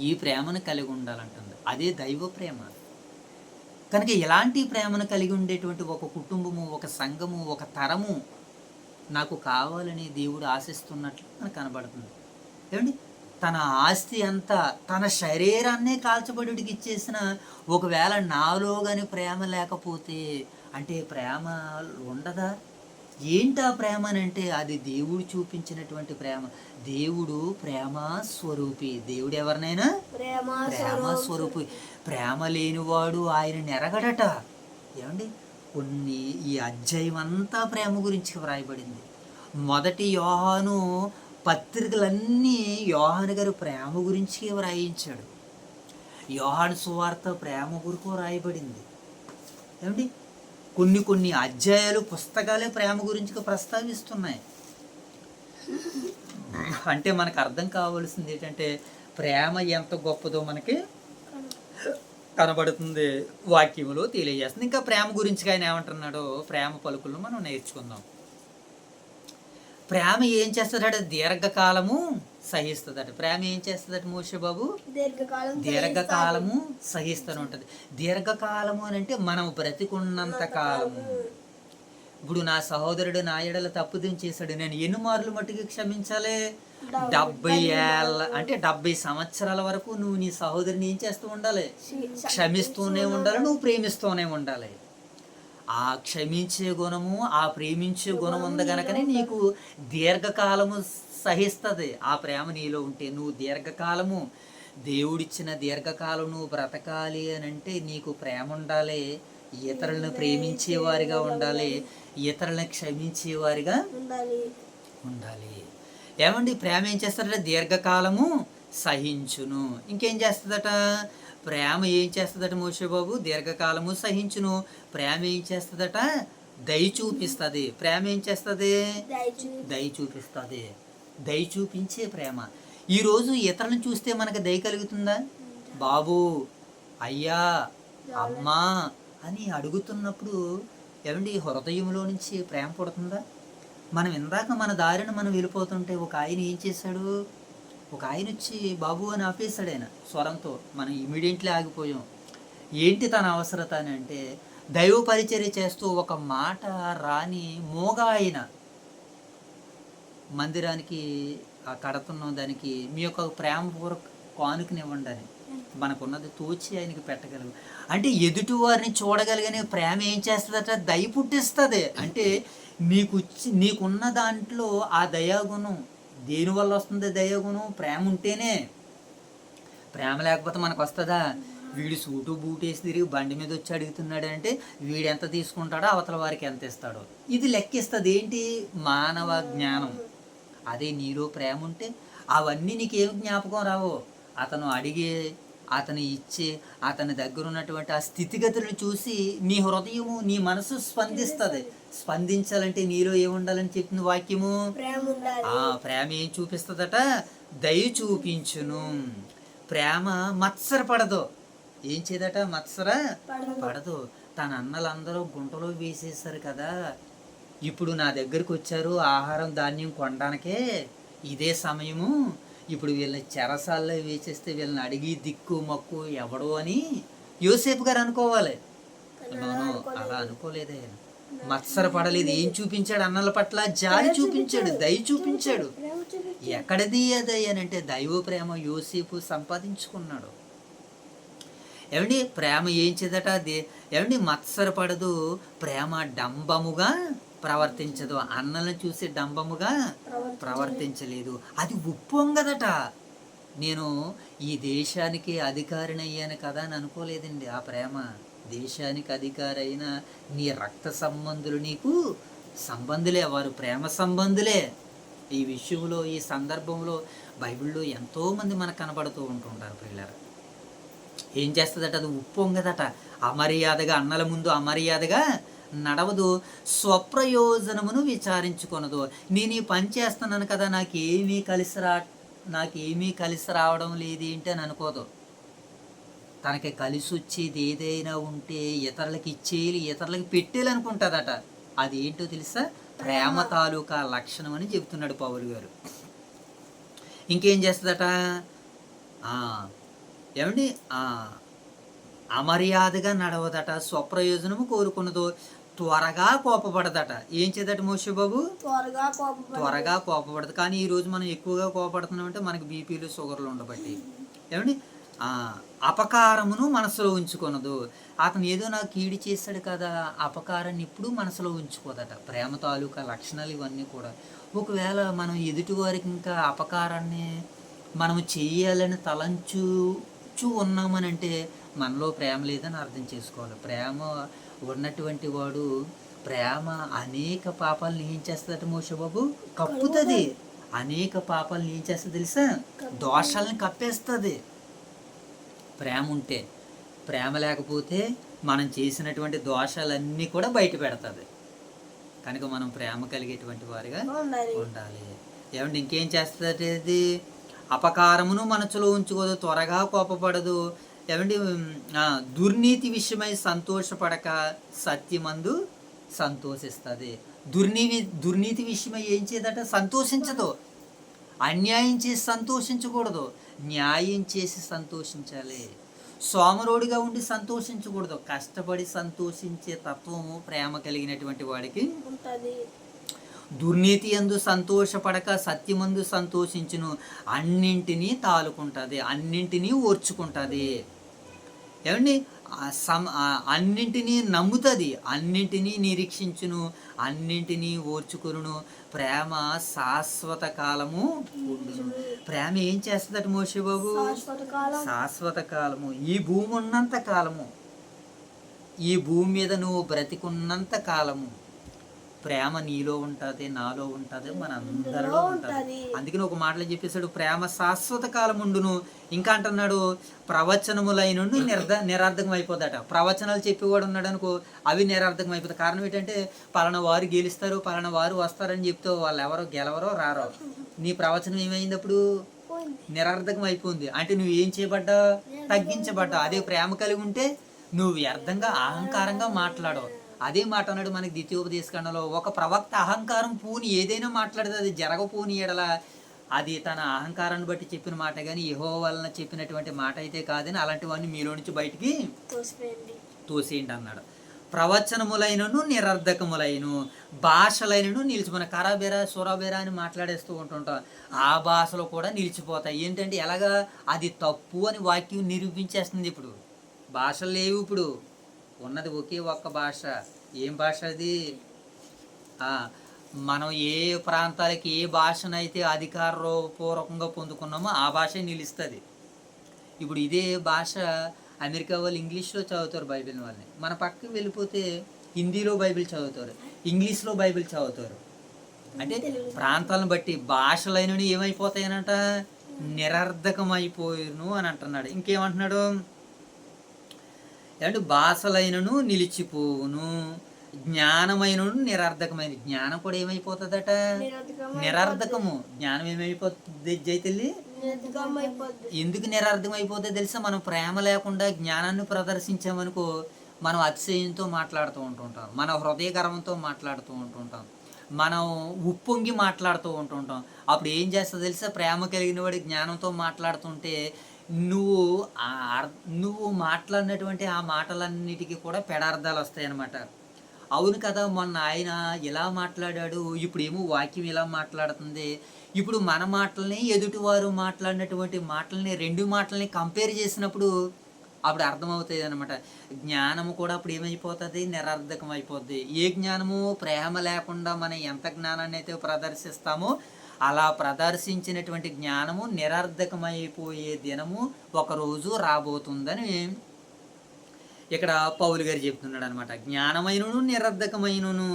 ఈ ప్రేమను కలిగి ఉండాలంటుంది. అదే దైవ ప్రేమ. కనుక ఇలాంటి ప్రేమను కలిగి ఉండేటువంటి ఒక కుటుంబము, ఒక సంఘము, ఒక తరము నాకు కావాలని దేవుడు ఆశిస్తున్నట్లు మనకు కనబడుతుంది. ఏమండి, తన ఆస్తి అంతా, తన శరీరాన్నే కాల్చబడుడికి ఇచ్చేసిన, ఒకవేళ నాలో కానీ ప్రేమ లేకపోతే అంటే ప్రేమ ఉండదా? ఏంటి ఆ ప్రేమ అని అంటే అది దేవుడు చూపించినటువంటి ప్రేమ. దేవుడు ప్రేమ స్వరూపి. దేవుడు ఎవరినైనా ప్రేమ స్వరూపి. ప్రేమ లేనివాడు ఆయన నెరగడట. ఏమండి, ఈ అధ్యాయం అంతా ప్రేమ గురించి వ్రాయబడింది. మొదటి యోహాను పత్రికలన్నీ యోహాను గారు ప్రేమ గురించి వ్రాయించాడు. యోహాను సువార్త ప్రేమ గురించి రాయబడింది. ఏమండి, కొన్ని అధ్యాయాలు, పుస్తకాలే ప్రేమ గురించి ప్రస్తావిస్తున్నాయి. అంటే మనకు అర్థం కావాల్సింది ఏంటంటే ప్రేమ ఎంత గొప్పదో మనకి కనబడుతుంది, వాక్యంలో తెలియజేస్తుంది. ఇంకా ప్రేమ గురించి ఆయన ఏమంటున్నాడో ప్రేమ పలుకులను మనం నేర్చుకుందాం. ప్రేమ ఏం చేస్తుందట? దీర్ఘకాలము సహిస్తుందట. ప్రేమ ఏం చేస్తుందట మోషే బాబు? దీర్ఘకాలము సహిస్తూనే ఉంటుంది. దీర్ఘకాలము అని అంటే మనం బ్రతికున్నంత కాలము. ఇప్పుడు నా సహోదరుడు నా ఎడల తప్పుదం చేశాడు, నేను ఎన్ని మార్లు మట్టుకు క్షమించాలి? 70 ఏళ్ళ అంటే 70 సంవత్సరాల వరకు నువ్వు నీ సహోదరిని ఏం చేస్తూ ఉండాలి? క్షమిస్తూనే ఉండాలి, నువ్వు ప్రేమిస్తూనే ఉండాలి. ఆ క్షమించే గుణము, ఆ ప్రేమించే గుణం ఉంది కనుకనే నీకు దీర్ఘకాలము సహిస్తుంది. ఆ ప్రేమ నీలో ఉంటే నువ్వు దీర్ఘకాలము, దేవుడిచ్చిన దీర్ఘకాలం నువ్వు బ్రతకాలి అని అంటే నీకు ప్రేమ ఉండాలి, ఇతరులను ప్రేమించేవారిగా ఉండాలి, ఇతరులను క్షమించేవారిగా ఉండాలి. ఏమండి, ప్రేమ ఏం చేస్తాడట? దీర్ఘకాలము సహించును. ఇంకేం చేస్తుందట? ప్రేమ ఏం చేస్తుందట మోషే బాబు? దీర్ఘకాలము సహించును. ప్రేమ ఏం చేస్తుందట? దయ చూపిస్తుంది. ప్రేమ ఏం చేస్తుంది? దయ చూపిస్తుంది. దయ చూపించే ప్రేమ. ఈరోజు ఇతరులను చూస్తే మనకు దయ కలుగుతుందా? బాబు, అయ్యా, అమ్మా అని అడుగుతున్నప్పుడు ఏమండి హృదయంలో నుంచి ప్రేమ పుడుతుందా? మనం ఇందాక మన దారిని మనం వెళ్ళిపోతుంటే ఒక ఆయన ఏం చేశాడు? ఒక ఆయన వచ్చి బాబు అని ఆపేశాడు ఆయన స్వరంతో. మనం ఇమీడియట్లీ ఆగిపోయాం. ఏంటి తన అవసరత అని అంటే దైవ పరిచర్య చేస్తూ ఒక మాట రాని మోగ ఆయన మందిరానికి కడుతున్న దానికి మీ యొక్క ప్రేమపూర్వక కానుకనివ్వండి అని మనకున్నది తోచి ఆయనకి పెట్టగలవు. అంటే ఎదుటి వారిని చూడగలిగిన ప్రేమ ఏం చేస్తుందట? దయ పుట్టిస్తుంది. అంటే నీకున్న దాంట్లో ఆ దయాగుణం దేనివల్ల వస్తుంది? దయాగుణం ప్రేమ ఉంటేనే. ప్రేమ లేకపోతే మనకు వస్తుందా? వీడు సూటు బూటు వేసి తిరిగి బండి మీద వచ్చి అడుగుతున్నాడు అంటే వీడు ఎంత తీసుకుంటాడో అవతల వారికి ఎంత ఇస్తాడో ఇది లెక్కిస్తుంది. ఏంటి? మానవ జ్ఞానం. అదే నీలో ప్రేమ ఉంటే అవన్నీ నీకేం జ్ఞాపకం రావో. అతను అడిగే, అతను ఇచ్చే, అతని దగ్గర ఉన్నటువంటి ఆ స్థితిగతులను చూసి నీ హృదయము, నీ మనసు స్పందిస్తుంది. స్పందించాలంటే నీలో ఏముండాలని చెప్తుంది వాక్యము? ప్రేమ ఏం చూపిస్తుందట? దయ చూపించును. ప్రేమ మత్సరపడదు. ఏం చేయదట? మత్సర పడదు. తన అన్నలందరూ గుంటలో వేసేసారు కదా, ఇప్పుడు నా దగ్గరికి వచ్చారు ఆహారం ధాన్యం కొనడానికే, ఇదే సమయము, ఇప్పుడు వీళ్ళని చెరసాల్లో వేసేస్తే వీళ్ళని అడిగి దిక్కు మక్కు ఎవడో అని యోసేపు గారు అనుకోవాలి. అలా అనుకోలేదు ఆయన. మత్సరపడలేదు. ఏం చూపించాడు? అన్నల పట్ల జాలి చూపించాడు, దయ చూపించాడు. ఎక్కడది దయ అని అంటే దైవ ప్రేమ యోసేపు సంపాదించుకున్నాడు. ఏమండి, ప్రేమ ఏం చేదట? ఏమండి, మత్సరపడదు. ప్రేమ డంబముగా ప్రవర్తించదు. అన్నలను చూసి డంబముగా ప్రవర్తించలేదు. అది ఉప్పొంగదట. నేను ఈ దేశానికి అధికారిని అయ్యాను కదా అని అనుకోలేదండి. ఆ ప్రేమ దేశానికి అధికారి అయిన నీ రక్త సంబంధులు నీకు సంబంధులే, వారు ప్రేమ సంబంధులే. ఈ విషయంలో, ఈ సందర్భంలో బైబిల్లో ఎంతోమంది మనకు కనబడుతూ ఉంటుంటారు పిల్లలు. ఏం చేస్తుందట? అది ఉప్పొంగదట. అమర్యాదగా, అన్నల ముందు అమర్యాదగా నడవదు. స్వప్రయోజనమును విచారించుకొనదు. నేను ఈ పని చేస్తున్నాను కదా, నాకేమీ కలిసి రావడం లేదు ఏంటి అని అనుకోదు. తనకి కలిసి వచ్చేది ఏదైనా ఉంటే ఇతరులకి ఇచ్చేయాలి, ఇతరులకి పెట్టేయాలి అనుకుంటుందట. అది ఏంటో తెలుసా? ప్రేమ తాలూకా లక్షణం అని చెప్తున్నాడు పౌలు గారు. ఇంకేం చేస్తుందట? ఏమండి, అమర్యాదగా నడవదట, స్వప్రయోజనము కోరుకున్నదో, త్వరగా కోపపడదట. ఏం చేదట మోషే బాబు? త్వరగా కోపపడదు. కానీ ఈరోజు మనం ఎక్కువగా కోపడుతున్నాం అంటే మనకి బీపీలు షుగర్లు ఉండబట్టి. ఏమండి? అపకారమును మనసులో ఉంచుకొనదు. అతను ఏదో నాకు కీడు చేశాడు కదా, అపకారాన్ని ఇప్పుడు మనసులో ఉంచుకోదట. ప్రేమ తాలూకా లక్షణాలు ఇవన్నీ కూడా. ఒకవేళ మనం ఎదుటి వారికి ఇంకా అపకారాన్ని మనం చేయాలని తలంచు ఉన్నామనంటే మనలో ప్రేమ లేదని అర్థం చేసుకోవాలి. ప్రేమ ఉన్నటువంటి వాడు, ప్రేమ అనేక పాపాలను ఏం చేస్తుందట మోషే బాబు? కప్పుతుంది. అనేక పాపాలను ఏం చేస్తుంది తెలుసా? దోషాలను కప్పేస్తుంది. ప్రేమ ఉంటే. ప్రేమ లేకపోతే మనం చేసినటువంటి దోషాలన్నీ కూడా బయట పెడుతుంది. కనుక మనం ప్రేమ కలిగేటువంటి వారిగా ఉండాలి. ఏమంటే ఇంకేం చేస్తుంది? ఇది అపకారమును మనసులో ఉంచుకోదు, త్వరగా కోపపడదు. ఏమండి? దుర్నీతి విషయమై సంతోషపడక సత్యమందు సంతోషిస్తుంది. దుర్నీతి విషయమై ఏం చేయదట? సంతోషించదు. అన్యాయం చేసి సంతోషించకూడదు, న్యాయం చేసి సంతోషించాలి. సోమరోడిగా ఉండి సంతోషించకూడదు, కష్టపడి సంతోషించే తత్వము ప్రేమ కలిగినటువంటి వాడికి ఉంటుంది. దుర్నీతి యందు సంతోషపడక సత్యమందు సంతోషించును, అన్నింటినీ తాలుకుంటుంది, అన్నింటినీ ఓర్చుకుంటుంది. ఏమండి? అన్నింటినీ నమ్ముతుంది, అన్నింటినీ నిరీక్షించును, అన్నింటినీ ఓర్చుకును. ప్రేమ శాశ్వత కాలము ఉండును. ప్రేమ ఏం చేస్తుందట మోషే బాబు? శాశ్వత కాలము. ఈ భూమి ఉన్నంత కాలము, ఈ భూమి మీద నువ్వు బ్రతికున్నంత కాలము ప్రేమ నీలో ఉంటుంది, నాలో ఉంటుంది, మన అందరిలో ఉంటుంది. అందుకని ఒక మాటలో చెప్పేశాడు, ప్రేమ శాశ్వత కాలం ఉండును. ఇంకా అంటున్నాడు, ప్రవచనములైన నిరర్ధకం అయిపోదట. ప్రవచనాలు చెప్పేవాడు ఉన్నాడు అనుకో, అవి నిరర్ధకం అయిపోతాయి. కారణం ఏంటంటే పలానా వారు గెలుస్తారు, పలానా వారు వస్తారని చెప్తే వాళ్ళు ఎవరో గెలవరో రారో. నీ ప్రవచనం ఏమైంది? అప్పుడు నిరర్ధకం అయిపోయింది. అంటే నువ్వు ఏం చేయబడ్డా? తగ్గించబడ్డా. అదే ప్రేమ కలిగి ఉంటే నువ్వు వ్యర్థంగా అహంకారంగా మాట్లాడవు. అదే మాట అన్నాడు మనకి ద్వితీయోపదేశకాండంలో, ఒక ప్రవక్త అహంకారం పూని ఏదైనా మాట్లాడితే అది జరగపోని ఎడల అది తన అహంకారాన్ని బట్టి చెప్పిన మాట కానీ యెహోవా వలన చెప్పినటువంటి మాట అయితే కాదని అలాంటివన్నీ మీలో నుంచి బయటికి తోసేయండి అన్నాడు. ప్రవచనములైనను నిరర్ధకములైను, భాషలైనను నిలిచిపోయిన కరాబేరా సొరాబేరా అని మాట్లాడేస్తూ ఉంటుంటాం. ఆ భాషలో కూడా నిలిచిపోతాయి. ఏంటంటే ఎలాగా? అది తప్పు అని వాక్యం నిరూపించేస్తుంది. ఇప్పుడు భాషలు లేవు, ఇప్పుడు ఉన్నది ఒకే ఒక్క భాష. ఏం భాష అది? మనం ఏ ప్రాంతాలకి ఏ భాషనైతే అధికారపూర్వకంగా పొందుకున్నామో ఆ భాష నిలుస్తుంది. ఇప్పుడు ఇదే భాష అమెరికా వాళ్ళు ఇంగ్లీష్లో చదువుతారు బైబిల్ వాళ్ళని, మన పక్కకి వెళ్ళిపోతే హిందీలో బైబిల్ చదువుతారు, ఇంగ్లీష్లో బైబిల్ చదువుతారు. అంటే ప్రాంతాలను బట్టి భాషలైనవి ఏమైపోతాయనంట? నిరర్ధకమైపోయిను అని అంటున్నాడు. ఇంకేమంటున్నాడు? అంటే భాషలైనను నిలిచిపోవును, జ్ఞానమైనను నిరర్ధకమైన. జ్ఞానం కూడా ఏమైపోతుందట? నిరర్ధకము. జ్ఞానం ఏమైపోతుంది జైతల్లి? ఎందుకు నిరర్ధకం అయిపోతుంది తెలుసా? మనం ప్రేమ లేకుండా జ్ఞానాన్ని ప్రదర్శించామనుకో, మనం అతిశయంతో మాట్లాడుతూ ఉంటుంటాం, మన హృదయ గర్వంతో మాట్లాడుతూ ఉంటుంటాం, మనం ఉప్పొంగి మాట్లాడుతూ ఉంటుంటాం. అప్పుడు ఏం చేస్తా తెలుసా? ప్రేమ కలిగిన వాడి జ్ఞానంతో మాట్లాడుతుంటే నువ్వు మాట్లాడినటువంటి ఆ మాటలన్నిటికీ కూడా పెడార్థాలు వస్తాయన్నమాట. అవును కదా, మొన్న ఆయన ఇలా మాట్లాడాడు, ఇప్పుడేమో వాక్యం ఇలా మాట్లాడుతుంది. ఇప్పుడు మన మాటల్ని ఎదుటివారు మాట్లాడినటువంటి మాటల్ని, రెండు మాటల్ని కంపేర్ చేసినప్పుడు అప్పుడు అర్థమవుతుంది అనమాట. జ్ఞానము కూడా అప్పుడు ఏమైపోతుంది? నిరర్ధకం అయిపోద్ది. ఏ జ్ఞానము? ప్రేమ లేకుండా మనం ఎంత జ్ఞానాన్ని అయితే ప్రదర్శిస్తామో అలా ప్రదర్శించినటువంటి జ్ఞానము నిరర్ధకమైపోయే దినము ఒకరోజు రాబోతుందని ఇక్కడ పౌలు గారు చెప్తున్నాడు అనమాట. జ్ఞానమైనను నిరర్ధకమైనను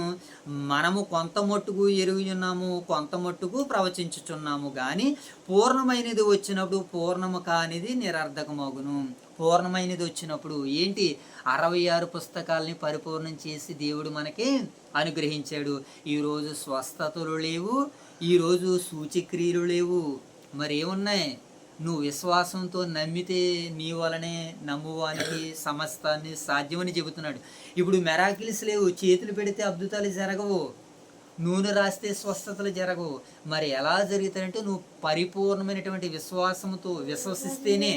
మనము కొంత మట్టుకు ఎరుగి ఉన్నాము, కొంత మట్టుకు ప్రవచించుచున్నాము, కానీ పూర్ణమైనది వచ్చినప్పుడు పూర్ణము కానిది నిరర్ధకమగును. పూర్ణమైనది వచ్చినప్పుడు ఏంటి? 66 పుస్తకాలని పరిపూర్ణం చేసి దేవుడు మనకి అనుగ్రహించాడు. ఈరోజు స్వస్థతలు లేవు, ఈరోజు సూచక్రియలు లేవు, మరేమున్నాయి? నువ్వు విశ్వాసంతో నమ్మితే నీ వలనే నమ్మువానికి సమస్తాన్ని సాధ్యమని చెబుతున్నాడు. ఇప్పుడు మెరాకిల్స్ లేవు, చేతులు పెడితే అద్భుతాలు జరగవు, నూనె రాస్తే స్వస్థతలు జరగవు. మరి ఎలా జరుగుతాయంటే నువ్వు పరిపూర్ణమైనటువంటి విశ్వాసంతో విశ్వసిస్తేనే.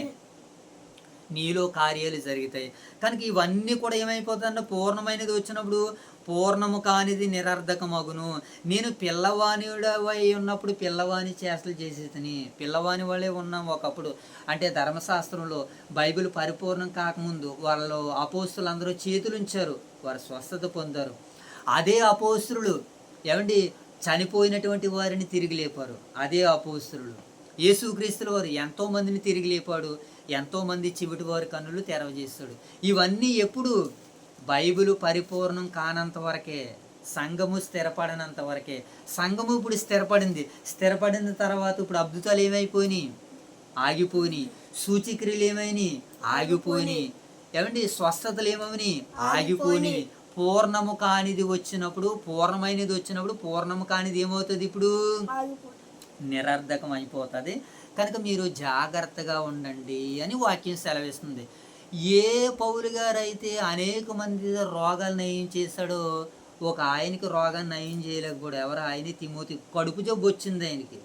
నీలో కార్యాలు జరుగుతాయి. కనుక ఇవన్నీ కూడా ఏమైపోతుందంటే పూర్ణమైనది వచ్చినప్పుడు పూర్ణము కానిది నిరర్ధకమగును. నేను పిల్లవానివై ఉన్నప్పుడు పిల్లవాని చేష్టలు చేసేదని, పిల్లవాని వలె ఉన్నాం ఒకప్పుడు. అంటే ధర్మశాస్త్రంలో బైబిల్ పరిపూర్ణం కాకముందు వాళ్ళు అపోస్తులందరూ చేతులుంచారు, వారు స్వస్థత పొందారు. అదే అపోస్తులు ఏమండి చనిపోయినటువంటి వారిని తిరిగి లేపారు. అదే అపోస్తులు. యేసుక్రీస్తుల వారు ఎంతోమందిని తిరిగి లేపాడు, ఎంతోమంది చెవిటి వారి కన్నులు తెరవజేస్తాడు. ఇవన్నీ ఎప్పుడు? బైబిల్ పరిపూర్ణం కానంత వరకే, సంఘము స్థిరపడినంత వరకే. సంఘము ఇప్పుడు స్థిరపడిన తర్వాత ఇప్పుడు అద్భుతాలు ఏమైపోయినాయి? ఆగిపోయినాయి. సూచిక్రియలు ఏమైనాయి? ఆగిపోయినాయి. ఏమండి స్వస్థతలు ఏమని? ఆగిపోయినాయి. పూర్ణము కానిది వచ్చినప్పుడు, పూర్ణమైనది వచ్చినప్పుడు పూర్ణము కానిది ఏమవుతుంది? ఇప్పుడు నిరర్ధకం అయిపోతుంది. కనుక మీరు జాగ్రత్తగా ఉండండి అని వాక్యం సెలవిస్తుంది. ఏ పౌలు గారు అయితే అనేక మంది రోగాలు నయం చేశాడో, ఒక ఆయనకి రోగాన్ని నయం చేయలేకపోయాడు. ఎవరు? ఆయన తిమోతి. కడుపు జబ్బు వచ్చింది ఆయనకి.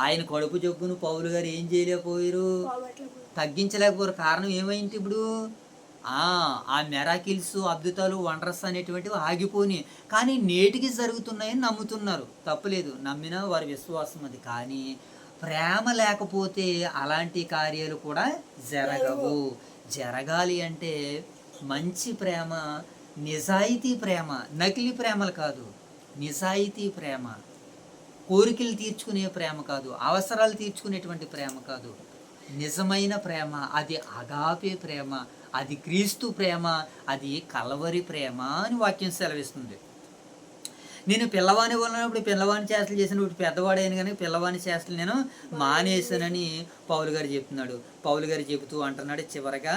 ఆయన కడుపు జబ్బును పౌలు గారు ఏం చేయలేకపోయారు? తగ్గించలేకపోయారు. కారణం ఏమైంది? ఇప్పుడు ఆ మెరాకిల్స్, అద్భుతాలు, వండర్స్ అనేటువంటివి ఆగిపోయినాయి. కానీ నేటికి జరుగుతున్నాయని నమ్ముతున్నారు. తప్పులేదు, నమ్మినా వారి విశ్వాసం అది. కానీ ప్రేమ లేకపోతే అలాంటి కార్యాలు కూడా జరగవు. జరగాలి అంటే మంచి ప్రేమ, నిజాయితీ ప్రేమ, నకిలీ ప్రేమలు కాదు, నిజాయితీ ప్రేమ, కోరికలు తీర్చుకునే ప్రేమ కాదు, అవసరాలు తీర్చుకునేటువంటి ప్రేమ కాదు, నిజమైన ప్రేమ. అది అగాపే ప్రేమ, అది క్రీస్తు ప్రేమ, అది కల్వరి ప్రేమ అని వాక్యం సెలవిస్తుంది. నేను పిల్లవాని ఉన్నప్పుడు పిల్లవాని చేష్టలు చేసినప్పుడు పెద్దవాడైన కానీ పిల్లవాని చేష్టలు నేను మానేసానని పౌలు గారు చెప్తున్నాడు. పౌలు గారు చెబుతూ అంటున్నాడు చివరగా,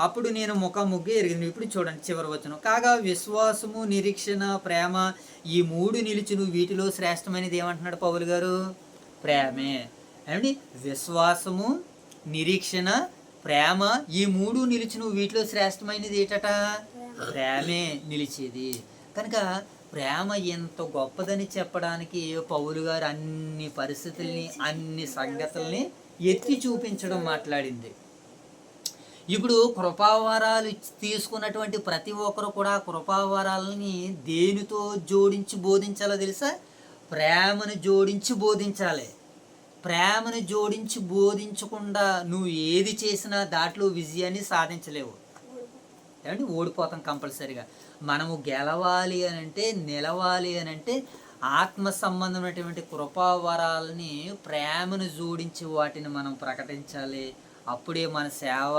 అప్పుడు నేను ముఖాముఖి ఎరిగింది. ఇప్పుడు చూడండి చివరి వచనం. కాగా విశ్వాసము, నిరీక్షణ, ప్రేమ ఈ మూడు నిలుచును, వీటిలో శ్రేష్టమైనది ఏమంటున్నాడు పౌలు గారు? ప్రేమే. ఏమండి విశ్వాసము, నిరీక్షణ, ప్రేమ ఈ మూడు నిలుచును, వీటిలో శ్రేష్టమైనది ఏటట? ప్రేమే నిలిచేది. కనుక ప్రేమ ఎంత గొప్పదని చెప్పడానికి పౌలు గారు అన్ని పరిస్థితుల్ని, అన్ని సంగతుల్ని ఎత్తి చూపించడం మాట్లాడింది. ఇప్పుడు కృపావరాలు తీసుకున్నటువంటి ప్రతి ఒక్కరు కూడా కృపావరాలని దేనితో జోడించి బోధించాలో తెలుసా? ప్రేమను జోడించి బోధించాలి. ప్రేమను జోడించి బోధించకుండా నువ్వు ఏది చేసినా దాంట్లో విజయాన్ని సాధించలేవు. ఏమంటే ఓడిపోతాం కంపల్సరీగా. మనము గెలవాలి అని అంటే, నిలవాలి అని అంటే ఆత్మ సంబంధమైనటువంటి కృపావరాలని ప్రేమను జోడించి వాటిని మనం ప్రకటించాలి. అప్పుడే మన సేవ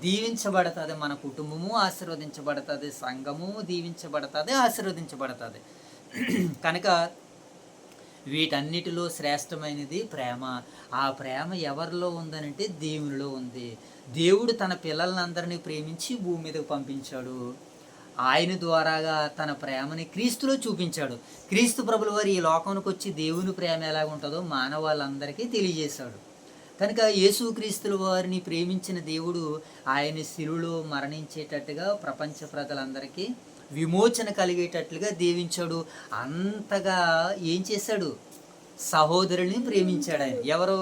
దీవించబడుతుంది, మన కుటుంబము ఆశీర్వదించబడుతుంది, సంఘము దీవించబడుతుంది, ఆశీర్వదించబడుతుంది. కనుక వీటన్నిటిలో శ్రేష్టమైనది ప్రేమ. ఆ ప్రేమ ఎవరిలో ఉందనంటే దేవునిలో ఉంది. దేవుడు తన పిల్లలందరినీ ప్రేమించి భూమి మీదకు పంపించాడు. ఆయన ద్వారాగా తన ప్రేమని క్రీస్తులో చూపించాడు. క్రీస్తు ప్రభుల వారు ఈ లోకానికి వచ్చి దేవుని ప్రేమ ఎలా ఉంటుందో మానవాళ్ళందరికీ తెలియజేశాడు. కనుక యేసుక్రీస్తుల వారిని ప్రేమించిన దేవుడు ఆయన శిలువలో మరణించేటట్టుగా ప్రపంచ ప్రజలందరికీ విమోచన కలిగేటట్లుగా దీవించాడు. అంతగా ఏం చేశాడు? సహోదరుల్ని ప్రేమించాడు ఆయన. ఎవరు?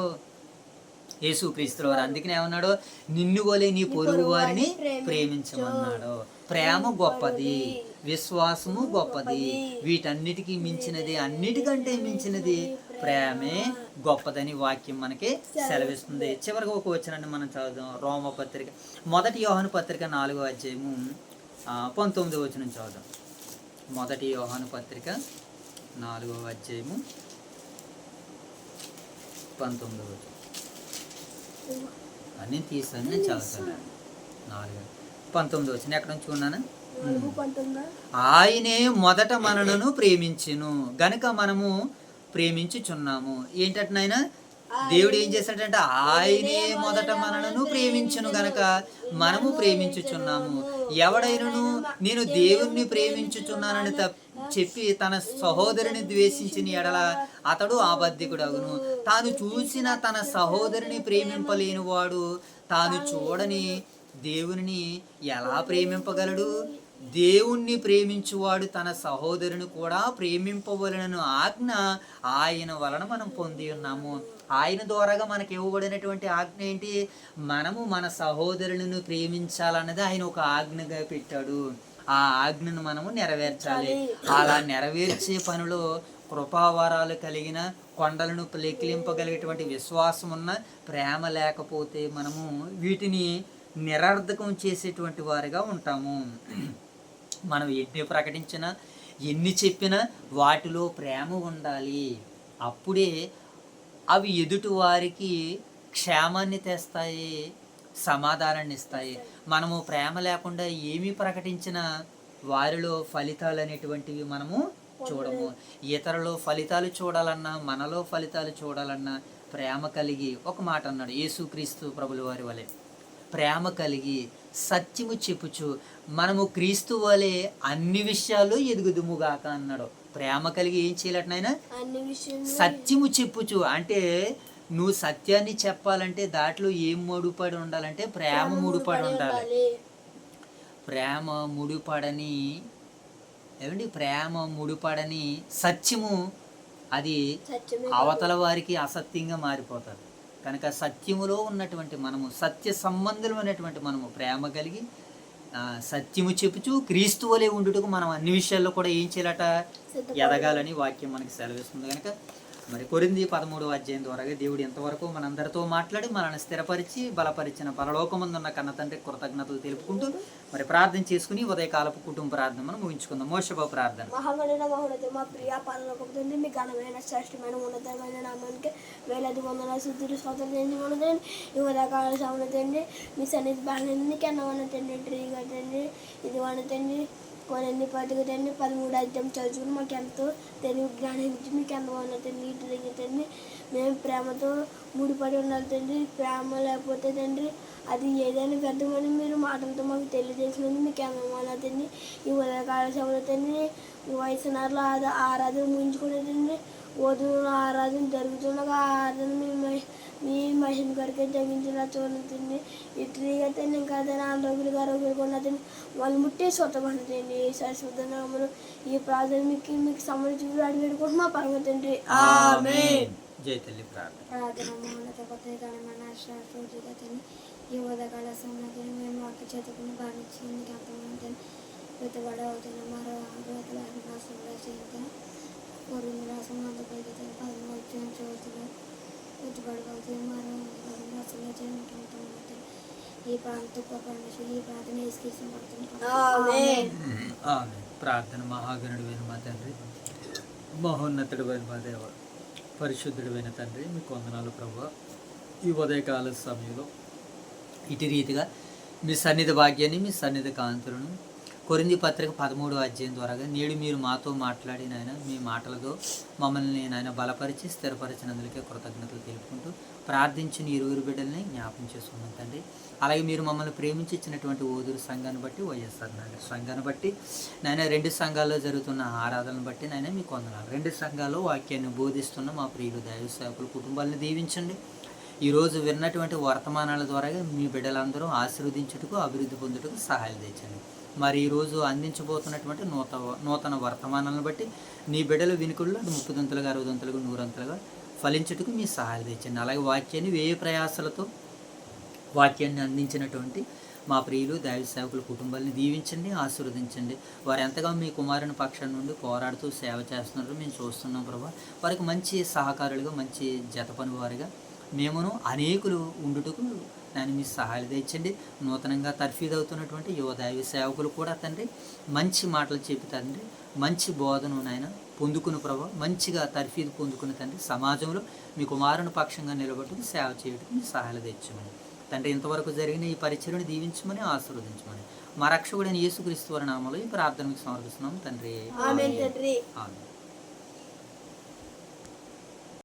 యేసుక్రీస్తుల వారు. అందుకనే ఏమన్నాడు? నిన్ను వలె నీ పొరుగు వారిని ప్రేమించమన్నాడు. ప్రేమ గొప్పది, విశ్వాసము గొప్పది, వీటన్నిటికీ మించినది, అన్నిటికంటే మించినది ప్రేమే గొప్పదని వాక్యం మనకి సెలవిస్తుంది. చివరికి ఒక వచనాన్ని మనం చదువుదాం. రోమపత్రిక, మొదటి యోహాను పత్రిక 4వ అధ్యాయము 19వ వచనం చదువుదాం. మొదటి యోహాను పత్రిక 4వ అధ్యాయము 19వ వచనం. అన్నీ తీసాను, నేను చదువుతాను. 4:19 వచ్చిన ఎక్కడ నుంచి ఉన్నాను? ఆయనే మొదట మనలను ప్రేమించును గనుక మనము ప్రేమించుచున్నాము. ఏంటంటే దేవుడు ఏం చేశాడంటే ఆయనే మొదట మనలను ప్రేమించును గనక మనము ప్రేమించుచున్నాము. ఎవడైనను నేను దేవుణ్ణి ప్రేమించుచున్నానని చెప్పి తన సహోదరుని ద్వేషించిన ఎడల అతడు అబద్ధికుడు అగును. తాను చూసిన తన సహోదరుని ప్రేమింపలేని వాడు తాను చూడని దేవుని ఎలా ప్రేమింపగలడు? దేవుణ్ణి ప్రేమించువాడు తన సహోదరుని కూడా ప్రేమింపవలెనను ఆజ్ఞ ఆయన వలన మనం పొంది ఉన్నాము. ఆయన ద్వారాగా మనకి ఇవ్వబడినటువంటి ఆజ్ఞ ఏంటి? మనము మన సహోదరులను ప్రేమించాలన్నది ఆయన ఒక ఆజ్ఞగా పెట్టాడు. ఆ ఆజ్ఞను మనము నెరవేర్చాలి. అలా నెరవేర్చే పనిలో కృపావరాలు కలిగిన, కొండలను లెక్కింపగలిగేటువంటి విశ్వాసం ఉన్న, ప్రేమ లేకపోతే మనము వీటిని నిరర్ధకం చేసేటువంటి వారిగా ఉంటాము. మనం ఎన్ని ప్రకటించినా, ఎన్ని చెప్పినా వాటిలో ప్రేమ ఉండాలి. అప్పుడే అవి ఎదుటి వారికి క్షేమాన్ని తెస్తాయి, సమాధానాన్ని ఇస్తాయి. మనము ప్రేమ లేకుండా ఏమి ప్రకటించినా వారిలో ఫలితాలు అనేటువంటివి మనము చూడము. ఇతరులో ఫలితాలు చూడాలన్నా, మనలో ఫలితాలు చూడాలన్నా ప్రేమ కలిగి, ఒక మాట అన్నాడు యేసుక్రీస్తు ప్రభుల వారి వలె, ప్రేమ కలిగి సత్యము చెప్పుచు మనము క్రీస్తు వలె అన్ని విషయాల్లో ఎదుగుదుముగాక అన్నాడు. ప్రేమ కలిగి ఏం చేయాలట నాయన? సత్యము చెప్పుచు. అంటే నువ్వు సత్యాన్ని చెప్పాలంటే దాంట్లో ఏం ముడిపడి ఉండాలంటే ప్రేమ ముడిపడి ఉండాలి. ప్రేమ ముడిపడని ప్రేమ ముడిపడని సత్యము అది అవతల వారికి అసత్యంగా మారిపోతుంది. కనుక సత్యములో ఉన్నటువంటి మనము, సత్య సంబంధమైనటువంటి మనము ప్రేమ కలిగి సత్యము చెప్పుచు క్రీస్తు వలె ఉండుటకు మనం అన్ని విషయాల్లో కూడా ఏం చేయాలట? ఎదగాలని వాక్యం మనకి సెలవిస్తుంది. కనుక మరి కొరింథీ 13వ అధ్యాయం ద్వారా దేవుడు ఎంతవరకు మనందరితో మాట్లాడి మనల్ని స్థిరపరిచి బలపరిచిన పరలోకమందున్న కన్న తండ్రి కృతజ్ఞతలు తెలుపుకుంటూ మరి ప్రార్థన చేసుకుని ఉదయకాలపు కుటుంబ ప్రార్థన మనం ముగించుకుందాం. మోషబ ప్రార్థన. మహాగణుడ మహోన్నత మా ప్రియ పరలోకపు తండ్రి, మీ ఘనమైన శ్రేష్టమైన ఉన్నతమైన నామానికి వేలాది వందనాలు స్తుతులు స్తోత్రాలు చెల్లించుకుంటున్నాను. ఈ ఉదయకాల సమయంలో తండ్రి మీ సన్నిధి బాగానే కెన్నవన్న తండ్రి ట్రీగా తండ్రి ఇది వన తండ్రి కొన్ని పట్టుకు తండ్రి 13 అధ్యాయం చదువుకుని మాకు ఎంతో తెలివి జ్ఞానం ఇచ్చి మీకు ఎంత ఉన్నది నీటి దగ్గర తండ్రి. మేము ప్రేమతో ముడిపడి ఉండాలి తండ్రి. ప్రేమ లేకపోతే తండ్రి అది ఏదైనా వ్యర్థమని మీరు మాటలతో మాకు తెలియజేసినందుకు మీకు ఎంత తండ్రి. ఈ ఉదయకాల సమయంలో తండ్రి వయసునారులో ఆరాధన ముగించుకునే తండ్రి వధువుల ఆరాధన జరుగుతుండగా ఆరాధన మీ మహిమ కొరకే తగ్గించిన చూడండి. ఇట్లీగా తండ్రి ఇంకా ఆరోగ్యులుగా ఉన్నదండి వాళ్ళు ముట్టే స్వతపడుతుంది. శాశ్వతనామను ఈ ప్రార్థన మీకు సంబంధించి అడిగేడుకుంటున్నా మా పరమ తండ్రి. ఆమేన్. జై తల్లి ప్రార్థన. ఈ ఉదయకాల సమయంలో మేము వాక్య చదువుకుని భావించింది అర్థమవుతుంది. వెతుబడ అవుతుంది మరో రాష్ట్రంలో చేద్దాం. పూర్వం రాష్ట్రం అంతపైకి 13 చదువుతుంది. వెతుబడి అవుతుంది మరో రాష్ట్రంలో చేయాలంటే ఈ ప్రాంత ఈ ప్రార్థన వేసుకేసి ప్రార్థన. మహాగణుడు మా తండ్రి, మహోన్నతుడు మా దేవ, పరిశుద్ధుడైన తండ్రి, మీకు వందనాలు ప్రభువా. ఈ ఉదయకాల సమయంలో ఇటు రీతిగా మీ సన్నిధి భాగ్యాన్ని, మీ సన్నిధి కాంతులను కొరింథీ పత్రిక 13వ అధ్యాయం ద్వారా నేడు మీరు మాతో మాట్లాడి నాయన మీ మాటలతో మమ్మల్ని నాయన బలపరిచి స్థిరపరిచినందుకే కృతజ్ఞతలు తెలుపుకుంటూ ప్రార్థించిన ఇరువురు బిడ్డల్ని జ్ఞాపం చేసుకున్నాం తండ్రి. అలాగే మీరు మమ్మల్ని ప్రేమించి ఇచ్చినటువంటి ఓదూరు సంఘాన్ని బట్టి, వైఎస్ఆర్ నాయన సంఘాన్ని బట్టి నాయన 2 సంఘాల్లో జరుగుతున్న ఆరాధనను బట్టి నాయన మీకు వందనాలు. 2 సంఘాల్లో వాక్యాన్ని బోధిస్తున్న మా ప్రియులు దైవ సేవకుల కుటుంబాలను దీవించండి. ఈరోజు విన్నటువంటి వర్తమానాల ద్వారా మీ బిడ్డలందరూ ఆశీర్వదించుటకు, అభివృద్ధి పొందుటకు సహాయం తెచ్చండి. మరి ఈరోజు అందించబోతున్నటువంటి నూతన వర్తమానాలను బట్టి నీ బిడ్డల వినుకుల్లో 30 దంతులుగా 60 దంతులుగా 100 దంతులుగా ఫలించుటకు మీ సహాయం తెచ్చండి. అలాగే వాక్యాన్ని వ్యయ ప్రయాసలతో వాక్యాన్ని అందించినటువంటి మా ప్రియులు దైవ సేవకుల కుటుంబాలను దీవించండి, ఆశీర్వదించండి. వారు ఎంతగా మీ కుమారుని పక్షం నుండి పోరాడుతూ సేవ చేస్తున్నారు మేము చూస్తున్నాం ప్రభా. వారికి మంచి సహకారులుగా, మంచి జత పని వారిగా మేమును అనేకులు ఉండుటకు నేను మీ సహాయాలు తెచ్చండి. నూతనంగా తర్ఫీదు అవుతున్నటువంటి యువ దైవ సేవకులు కూడా తండ్రి మంచి మాటలు చెప్పి తండ్రి మంచి బోధను నాయన పొందుకుని ప్రభావ మంచిగా తర్ఫీదు పొందుకుని తండ్రి సమాజంలో మీ కుమారుని పక్షంగా నిలబట్టుకు సేవ చేయడం మీ సహాయాలు తెచ్చమని తండ్రి ఇంతవరకు జరిగిన ఈ పరిచయను దీవించమని ఆశీర్వదించమని మా రక్షకుడైన యేసుక్రీస్తు వారి నామములో ఈ ప్రార్థనకు సమర్పిస్తున్నాం తండ్రి. ఆమేన్.